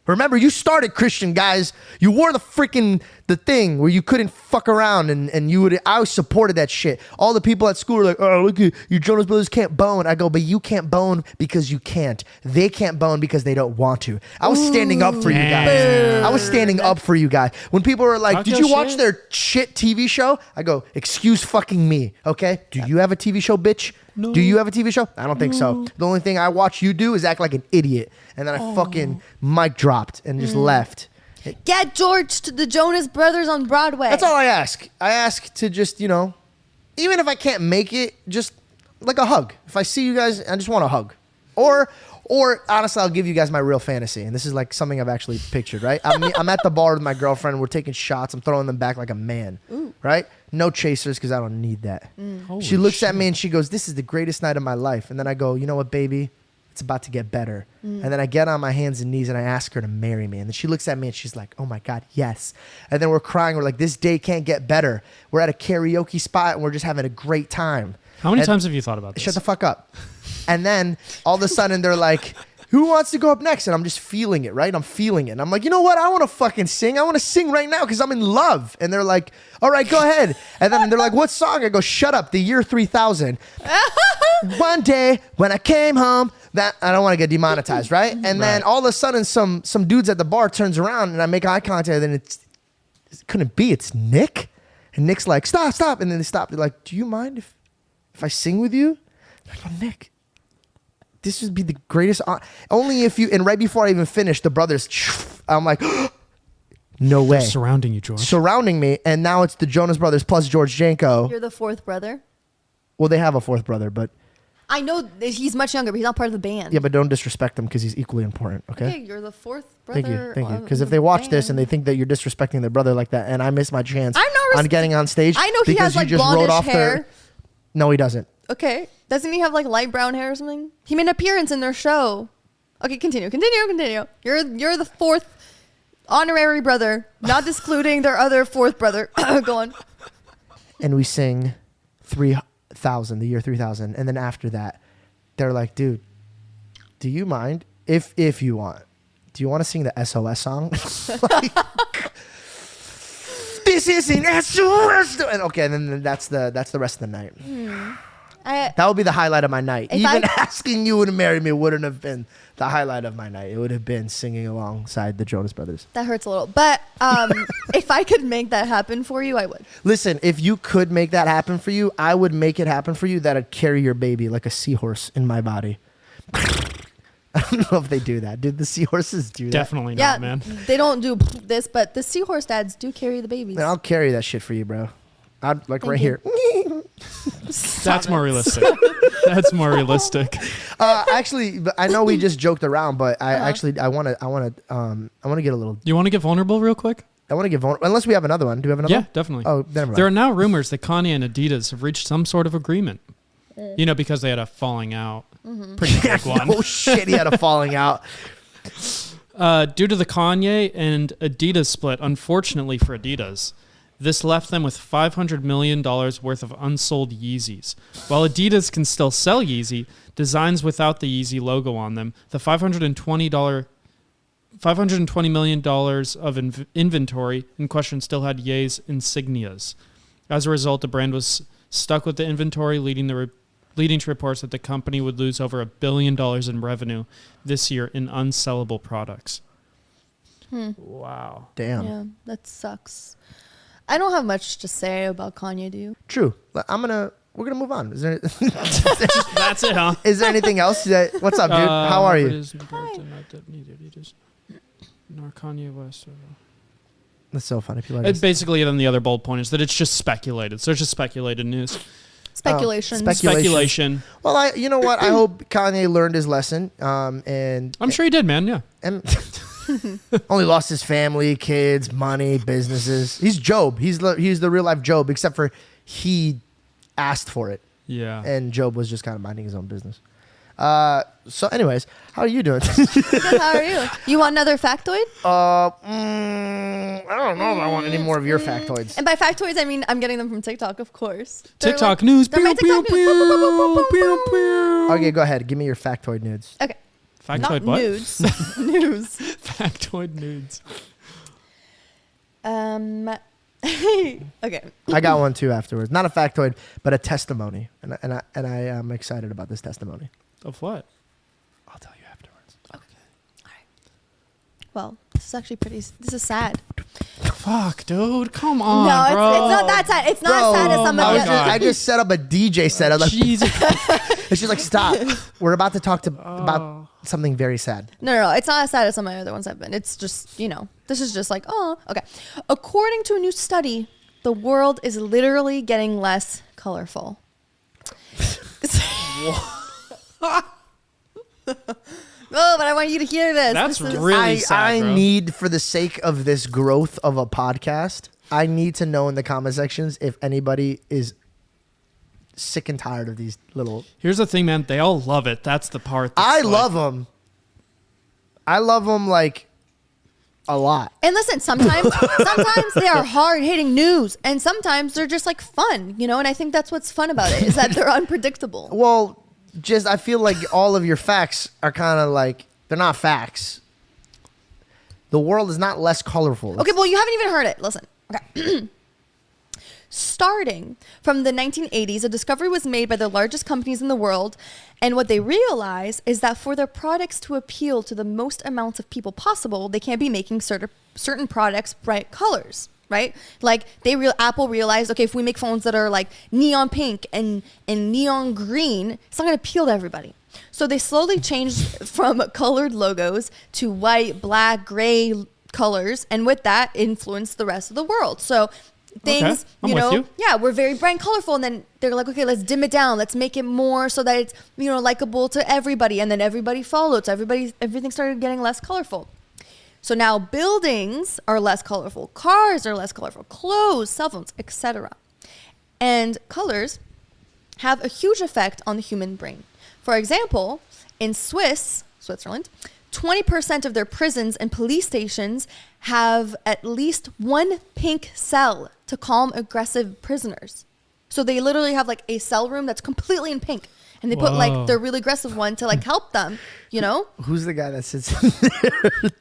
Remember, you started Christian, guys. You wore the thing where you couldn't fuck around and you would. I always supported that shit. All the people at school were like, "Oh, look at you, Jonas Brothers can't bone." I go, "But you can't bone because you can't. They can't bone because they don't want to." I was standing up for you guys. I was standing up for you guys. When people were like, Talk "Did your you watch shit." their shit TV show?" I go, "Excuse fucking me, okay? Do you have a TV show, bitch?" No. Do you have a TV show? I don't think so. The only thing I watch you do is act like an idiot. And then I fucking mic dropped and just left. Get George to the Jonas Brothers on Broadway. That's all I ask. I ask to just, even if I can't make it, just like a hug. If I see you guys, I just want a hug. Or honestly, I'll give you guys my real fantasy. And this is like something I've actually pictured, right? I'm at the bar with my girlfriend. We're taking shots. I'm throwing them back like a man, right? No chasers because I don't need that. She looks at me and she goes, this is the greatest night of my life. And then I go, you know what, baby? It's about to get better. And then I get on my hands and knees and I ask her to marry me. And then she looks at me and she's like, oh my God, yes. And then we're crying. We're like, this day can't get better. We're at a karaoke spot and we're just having a great time. How many times have you thought about this? Shut the fuck up. And then all of a sudden they're like, who wants to go up next? And I'm just feeling it, right? I'm feeling it. And I'm like, you know what? I want to fucking sing. I want to sing right now because I'm in love. And they're like, all right, go ahead. And then they're like, what song? I go, shut up. The year 3000. One day when I came home, that I don't want to get demonetized, right? And then all of a sudden some dudes at the bar turns around and I make eye contact and it couldn't be. It's Nick. And Nick's like, stop. And then they stop. They're like, do you mind if I sing with you? I go, Nick, this would be the greatest only if you, and right before I even finished, the brothers, I'm like, no way. They're surrounding you, George. Surrounding me, and now it's the Jonas Brothers plus George Janko. You're the fourth brother. Well, they have a fourth brother, but I know he's much younger, but he's not part of the band. yeah, but don't disrespect him because he's equally important, okay? Okay, you're the fourth brother. Thank you. Because if they watch this and they think that you're disrespecting their brother like that, and I miss my chance I'm not on getting on stage, I know he because has you like just wrote blondish off hair. No, he doesn't. Okay. Doesn't he have like light brown hair or something? He made an appearance in their show. Okay, continue. You're the fourth honorary brother, not excluding their other fourth brother. Go on. And we sing 3000, the year 3000, and then after that, they're like, dude, do you mind if you want? Do you want to sing the SOS song? Like, this is an SOS. And okay, and then that's the rest of the night. That would be the highlight of my night. Even asking you to marry me wouldn't have been the highlight of my night. It would have been singing alongside the Jonas Brothers. That hurts a little. But if I could make that happen for you, I would. Listen, if you could make that happen for you, I would make it happen for you that I'd carry your baby like a seahorse in my body. I don't know if they do that. Did the seahorses do that? Definitely Yeah, not, man. they don't do this, but the seahorse dads do carry the babies. Man, I'll carry that shit for you, bro. I'd like Thank right you. here. That's more realistic. That's more realistic. Actually, but I know we just joked around, but I want to get a little. You want to get vulnerable real quick? I want to get vulnerable. Unless we have another one. Do we have another Yeah, one? definitely. Oh, never mind. There are now rumors that Kanye and Adidas have reached some sort of agreement. Because they had a falling out. Pretty big one. Oh shit, he had a falling out. Due to the Kanye and Adidas split, unfortunately for Adidas, this left them with $500 million worth of unsold Yeezys. While Adidas can still sell Yeezy, designs without the Yeezy logo on them, the $520 million of inventory in question still had Ye's insignias. As a result, the brand was stuck with the inventory, leading to reports that the company would lose over $1 billion in revenue this year in unsellable products. Wow. Damn. Yeah, that sucks. I don't have much to say about Kanye, do you? True. We're gonna move on. Is there? That's it, huh? Is there anything else? What's up, dude? How are you? Nor Kanye West. That's so funny. People are It's basically then the other bold point is that it's just speculated. So it's just speculated news. Speculation. Speculation. Well, you know what? I hope Kanye learned his lesson. And I'm sure he did, man. Yeah. and only lost his family, kids, money, businesses. He's Job. He's the real life Job, except for he asked for it, Yeah. and Job was just kind of minding his own business. So, anyways, how are you doing? Good, how are you? You want another factoid? I don't know if I want any more of your factoids. And by factoids, I mean I'm getting them from TikTok, of course. TikTok news. They're my TikTok news. Okay, go ahead. Give me your factoid nudes. Okay. Factoid Not what? nudes. News. Factoid nudes. Okay. I got one too afterwards. Not a factoid, but a testimony, and I am excited about this testimony. Of what? I'll tell you afterwards. Well, this is actually this is sad. Fuck, dude. Come on, No, bro. it's not that sad. It's not as sad as some of my the God. other. I just set up a DJ set. I'm like, Jesus. and she's like, stop. We're about to talk about something very sad. No. It's not as sad as some of the other ones have been. It's just, this is just like, oh, okay. According to a new study, the world is literally getting less colorful. Oh, but I want you to hear this. That's This is- really sad, I bro. need, for the sake of this growth of a podcast, I need to know in the comment sections if anybody is sick and tired of these little. Here's the thing, man. They all love it. That's the part. That's I like- love them. I love them like a lot. And listen, sometimes they are hard hitting news, and sometimes they're just like fun, and I think that's what's fun about it is that they're unpredictable. Well, just I feel like all of your facts are kind of like they're not facts. The world is not less colorful. Okay, well, you haven't even heard it. Listen. Okay. Starting from the 1980s, a discovery was made by the largest companies in the world. And what they realize is that for their products to appeal to the most amount of people possible, they can't be making certain products bright colors, right? Like Apple realized, okay, if we make phones that are like neon pink and neon green, it's not going to appeal to everybody. So they slowly changed from colored logos to white, black, gray colors. And with that, influenced the rest of the world. So things, I'm with you. yeah, we're very bright and colorful. And then they're like, okay, let's dim it down. Let's make it more so that it's, likable to everybody. And then everybody followed. So everything started getting less colorful. So now buildings are less colorful. Cars are less colorful. Clothes, cell phones, etc. And colors have a huge effect on the human brain. For example, in Switzerland, 20% of their prisons and police stations have at least one pink cell to calm aggressive prisoners. So they literally have like a cell room that's completely in pink. And they put Whoa. like their really aggressive one to like help them, Who's the guy that sits in there?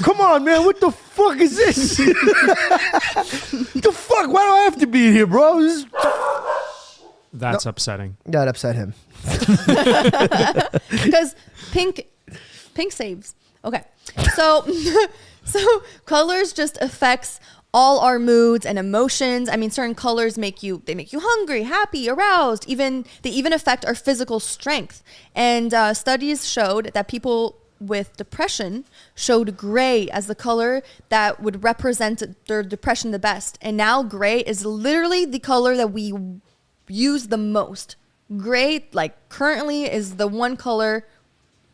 Come on, man. What the fuck is this? The fuck? Why do I have to be in here, bro? That's upsetting. That upset him. Because pink saves. Okay. So colors just affects all our moods and emotions. I mean, certain colors make you hungry, happy, aroused. They even affect our physical strength. And studies showed that people with depression showed gray as the color that would represent their depression the best. And now gray is literally the color that we use the most. Gray, like currently, is the one color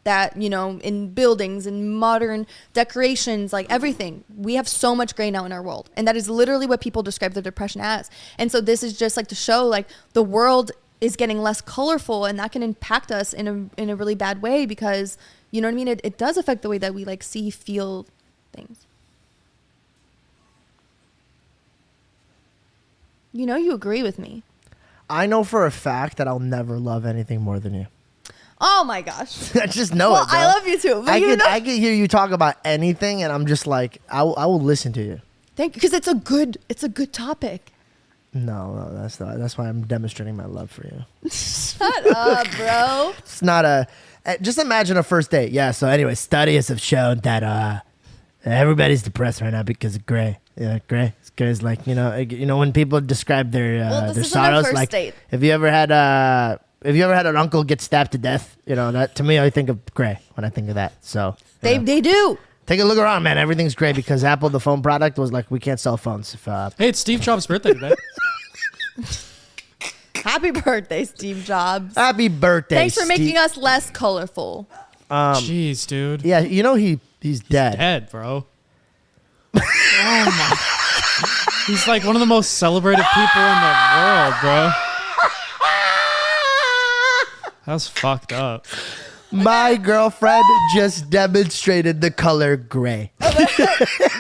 that, in buildings and modern decorations, like everything, we have so much gray now in our world. And that is literally what people describe their depression as. And so this is just like to show like the world is getting less colorful, and that can impact us in a really bad way because, you know what I mean? It does affect the way that we like see, feel things. You agree with me. I know for a fact that I'll never love anything more than you. Oh my gosh. I just know Well, it, bro. I love you too. But I could hear you talk about anything, and I'm just like, I will listen to you. thank you, because it's a good topic. No, that's not. That's why I'm demonstrating my love for you. Shut up, bro. It's not just imagine a first date. Yeah. So anyway, studies have shown that everybody's depressed right now because of gray. Yeah, gray. Gray is like when people describe their This their isn't a sorrows. first Like, date. have you ever had an uncle get stabbed to death? That to me, I think of gray when I think of that. So They do. take a look around, man. Everything's gray because Apple, the phone product, was like, we can't sell phones. Hey, it's Steve Jobs' birthday today. Happy birthday, Steve Jobs. Happy birthday! Thanks for Steve. making us less colorful. Jeez, dude. Yeah, he's dead. Dead, bro. Oh my. He's like one of the most celebrated people in the world, bro. That's fucked up. My girlfriend just demonstrated the color gray.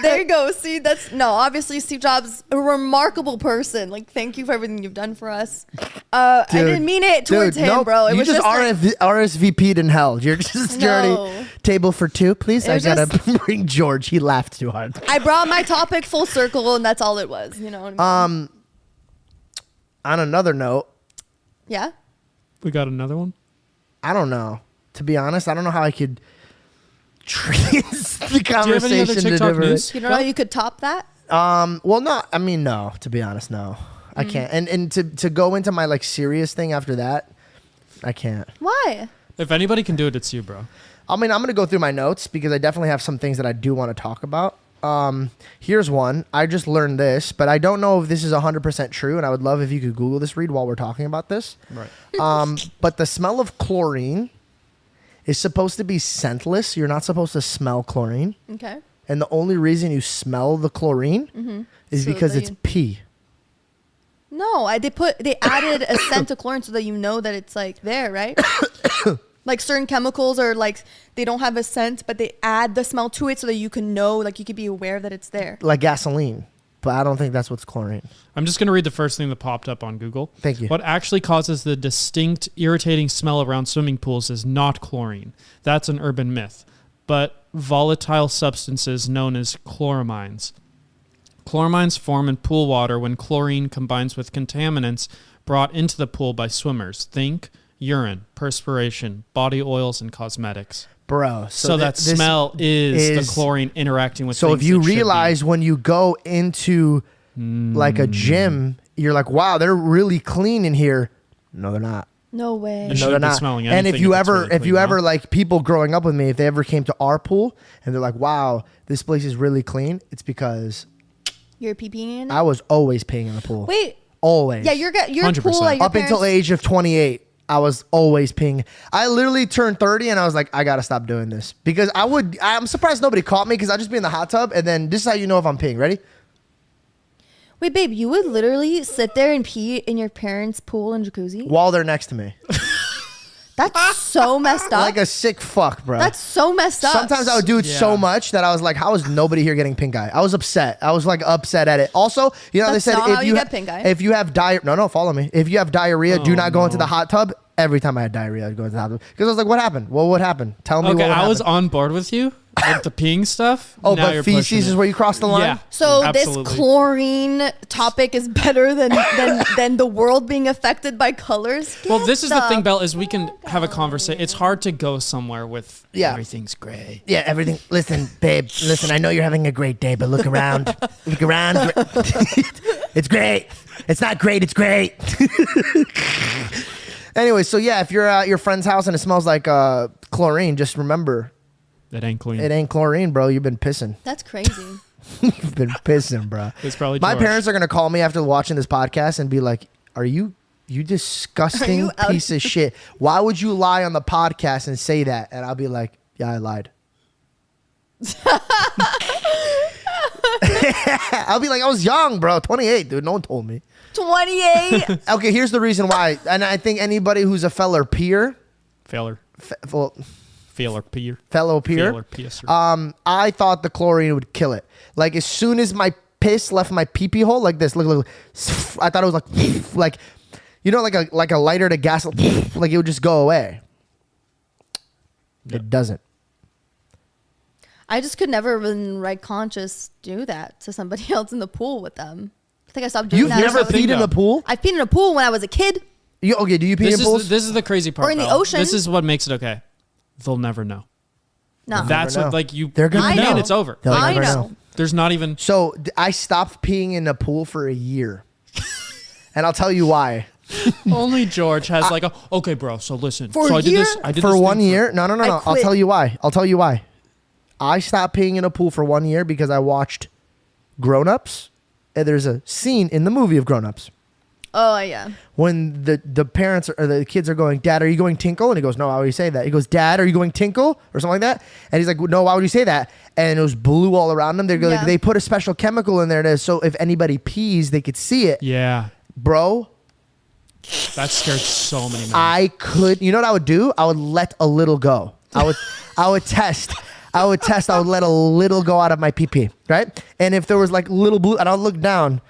There you go. See, obviously Steve Jobs, a remarkable person. Like, thank you for everything you've done for us. I didn't mean it towards him, nope. bro. It You was just like, RSVP'd in hell. You're just security. No. Table for two, please. It I was gotta bring George. He laughed too hard. I brought my topic full circle, and that's all it was. You know what I mean? On another note, Yeah. We got another one? I don't know. To be honest, I don't know how I could trace the Do you have any other conversation to TikTok different. news? You don't know how you could top that? Well, not. I mean, no. To be honest, no. I can't. And to go into my like serious thing after that, I can't. Why? If anybody can do it, it's you, bro. I mean, I'm gonna go through my notes because I definitely have some things that I do want to talk about. Here's one. I just learned this, but I don't know if this is 100% true, and I would love if you could Google this, Reed, while we're talking about this. Right. But the smell of chlorine is supposed to be scentless. You're not supposed to smell chlorine. Okay. And the only reason you smell the chlorine is So because that it's you- pee. No, they added a scent to chlorine so that you know that it's like there, right? Like certain chemicals are like they don't have a scent, but they add the smell to it so that you can know, like you could be aware that it's there. Like gasoline. But I don't think that's what's chlorine. I'm just going to read the first thing that popped up on Google. Thank you. What actually causes the distinct, irritating smell around swimming pools is not chlorine. That's an urban myth. But volatile substances known as chloramines. Chloramines form in pool water when chlorine combines with contaminants brought into the pool by swimmers. Think urine, perspiration, body oils, and cosmetics. Bro. So that this smell is the is- chlorine interacting with So things if you it should be. realize when you go into like a gym, you're like, wow, they're really clean in here. No, they're not. No way. You No, shouldn't they're be not. smelling And if anything you if it's ever, really if you clean, ever huh? like people growing up with me, if they ever came to our pool and they're like, wow, this place is really clean, it's because You're peeing in it? I was always peeing in the pool. Wait. Always. Yeah, your 100%. pool at your Up until the age of 28, I was always peeing. I literally turned 30 and I was like, I gotta stop doing this because I'm surprised nobody caught me because I'd just be in the hot tub and then this is how you know if I'm peeing. Ready? Wait, babe, you would literally sit there and pee in your parents' pool and jacuzzi? While they're next to me, That's so messed up. like a sick fuck, bro. That's so messed up. Sometimes I would do it so Yeah. much that I was like, how is nobody here getting pink eye? I was upset. I was like upset at it. Also, you know, That's they said not if how you you get pink eye. if you have diarrhea, no, follow me. If you have diarrhea, do Oh, not go into no. the hot tub. Every time I had diarrhea, I'd go into the hot tub because I was like, what happened? Well, what happened? Tell me Okay, what I was happened. on board with you with the peeing stuff. Oh, Now but you're pushing feces it. is where you cross the line? Yeah. So absolutely. this chlorine topic is better than the world being affected by colors? Well, this is the Get thing, Belle, is we can have a conversation. It's hard to go somewhere with Yeah. everything's gray. Yeah, everything. Listen, babe. Listen, I know you're having a great day, but look around. Look around. It's great. It's not great. It's great. Anyway, so yeah, if you're at your friend's house and it smells like chlorine, just remember That ain't clean. it ain't chlorine, bro. You've been pissing. That's crazy. You've been pissing, bro. It's probably My George. parents are gonna call me after watching this podcast and be like, "Are you disgusting Are you out- piece of shit? Why would you lie on the podcast and say that?" And I'll be like, "Yeah, I lied." I'll be like, "I was young, bro. 28, dude. No one told me." 28. Okay, here's the reason why, and I think anybody who's a fellow peer, Failer. well, Peer. fellow peer, Failer. Piercer. I thought the chlorine would kill it. Like as soon as my piss left my pee pee hole, like this, look, I thought it was like, you know, like a lighter to gas, like it would just go away. Yep. It doesn't. I just could never, in right conscious, do that to somebody else in the pool with them. I think I stopped doing You've that. never when I was- thing, peed in though. the pool? I peed in a pool when I was a kid. Okay, do you pee in pools? This is the crazy part. Or in the Belle. ocean. This is what makes it okay. They'll never know. No. That's know. what, like, you. They're gonna you know. and it's over. They'll I never know. There's not even. So I stopped peeing in a pool for a year, and I'll tell you why. Only George has like a. Okay, bro. So listen. For so a I did year? this. I did For this 1 thing year? No. I I'll quit. tell you why. I stopped peeing in a pool for 1 year because I watched Grown Ups, and there's a scene in the movie of Grown Ups Oh, yeah. when the parents or the kids are going, "Dad, are you going tinkle?" And he goes, "No, why would you say that?" He goes, "Dad, are you going tinkle?" or something like that. And he's like, "No, why would you say that?" And it was blue all around them. Yeah. They put a special chemical in there so if anybody pees, they could see it. Yeah. Bro, That scared so many men. I could, you know what I would do? I would let a little go. I would test. I would let a little go out of my pee-pee, right? And if there was like little blue, and I'll look down.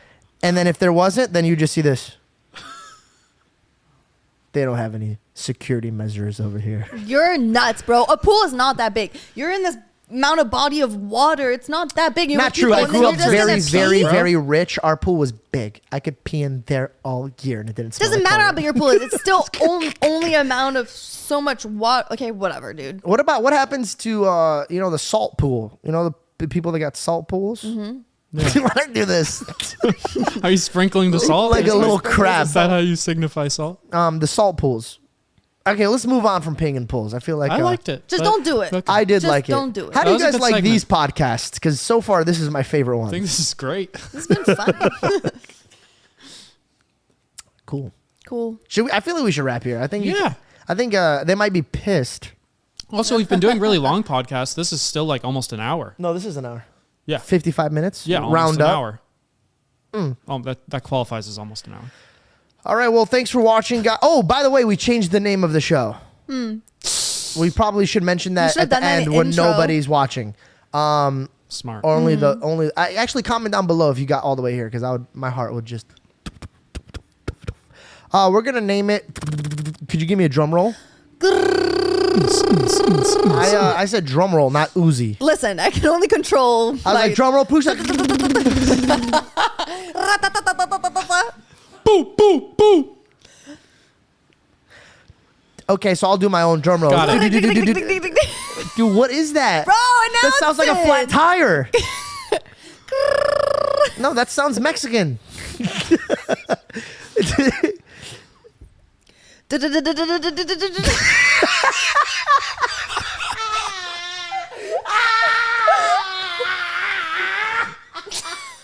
And then if there wasn't, then you just see this. They don't have any security measures over here. You're nuts, bro. A pool is not that big. You're in this amount of body of water. It's not that big. You're Not with true. people I and then grew up you're just very, gonna very, pee? very rich. Our pool was big. I could pee in there all year and it didn't smell Doesn't like matter how chlorine. big your pool is. It's still only amount of so much water. Okay, whatever, dude. What happens to, the salt pool? You know, the people that got salt pools? Mm-hmm. Yeah. When I do this, Are you sprinkling the salt? like a little crab. Is that how you signify salt? The salt pools. Okay, let's move on from ping pools. I feel like I liked it. Just but- don't do it. Okay. I did Just like it. don't do it. How do That you was a guys good like segment. these podcasts? Because so far this is my favorite I one. think this is great. It's been fun. Cool. Cool. Should we? I feel like we should wrap here. I think. Yeah. I think they might be pissed. Also, we've been doing really long podcasts. This is still like almost an hour. No, this is an hour. Yeah. 55 minutes. Yeah, almost Round an up. hour. Oh, that qualifies as almost an hour. All right. Well, thanks for watching, guys. Oh, by the way, we changed the name of the show. We probably should mention that should have at the done that in end the when intro. nobody's watching. Smart. Only. I actually comment down below if you got all the way here because my heart would just. We're gonna name it. Could you give me a drum roll? I said drum roll, not Uzi. Listen, I can only control. I was like drum roll, push that. Boo, boo, boo. Okay, so I'll do my own drum roll. Got it. Dude, what is that? Bro, That sounds like a flat announce tire. No, that sounds Mexican. it.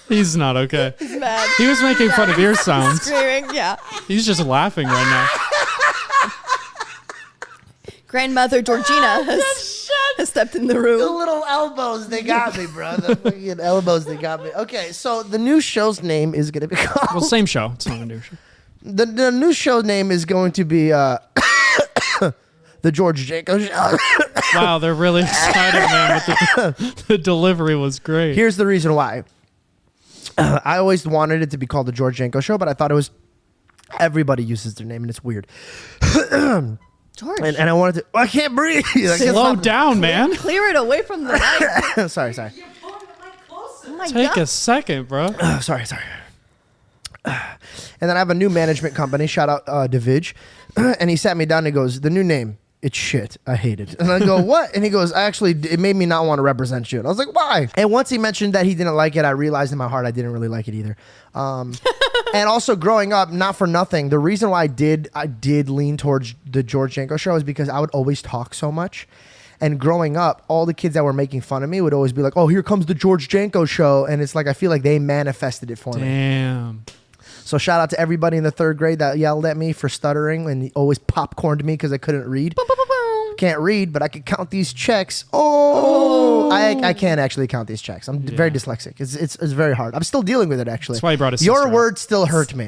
He's not okay. He's mad. He was making fun of ear sounds. Screaming, yeah. He's just laughing right now. Grandmother Georgina has stepped in the The room. little elbows, they got me, bro. The fucking elbows, they got me. Okay, so the new show's name is going to be called... Well, same show. It's not a new show. The new show name is going to be the George Janko Show. Wow, they're really excited, man. But the delivery was great. Here's the reason why. I always wanted it to be called the George Janko Show, but I thought it was... Everybody uses their name, and it's weird. George, And I wanted to... I can't breathe. I can't Slow stop- down, man. clear it away from the mic. sorry. You're pulling the mic closer. Oh my Take God. a second, bro. Sorry. And then I have a new management company. Shout out Davidge. And he sat me down and he goes, the new name, it's shit. I hate it. And I go, what? And he goes, it made me not want to represent you. And I was like, why? And once he mentioned that he didn't like it, I realized in my heart I didn't really like it either. And also growing up, not for nothing, the reason why I did lean towards the George Janko Show is because I would always talk so much. And growing up, all the kids that were making fun of me would always be like, oh, here comes the George Janko Show. And it's like, I feel like they manifested it for me. Damn. So shout out to everybody in the third grade that yelled at me for stuttering and always popcorned me because I couldn't read. Boom, boom, boom, boom. Can't read, but I could count these checks. Oh, I can't actually count these checks. I'm very dyslexic. It's very hard. I'm still dealing with it actually. That's why he brought his Your sister out. words still hurt me.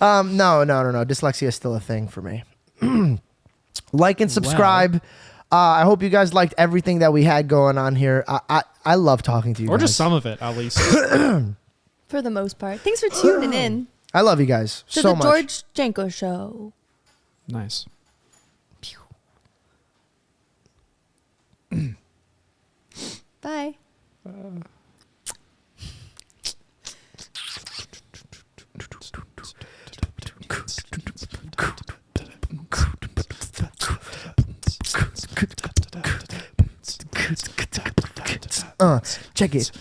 No. Dyslexia is still a thing for me. Like and subscribe. I hope you guys liked everything that we had going on here. I love talking to you Or guys. just some of it, at least. For the most part. Thanks for tuning in I love you guys to so the much. George Janko Show. Nice. Bye. Check it.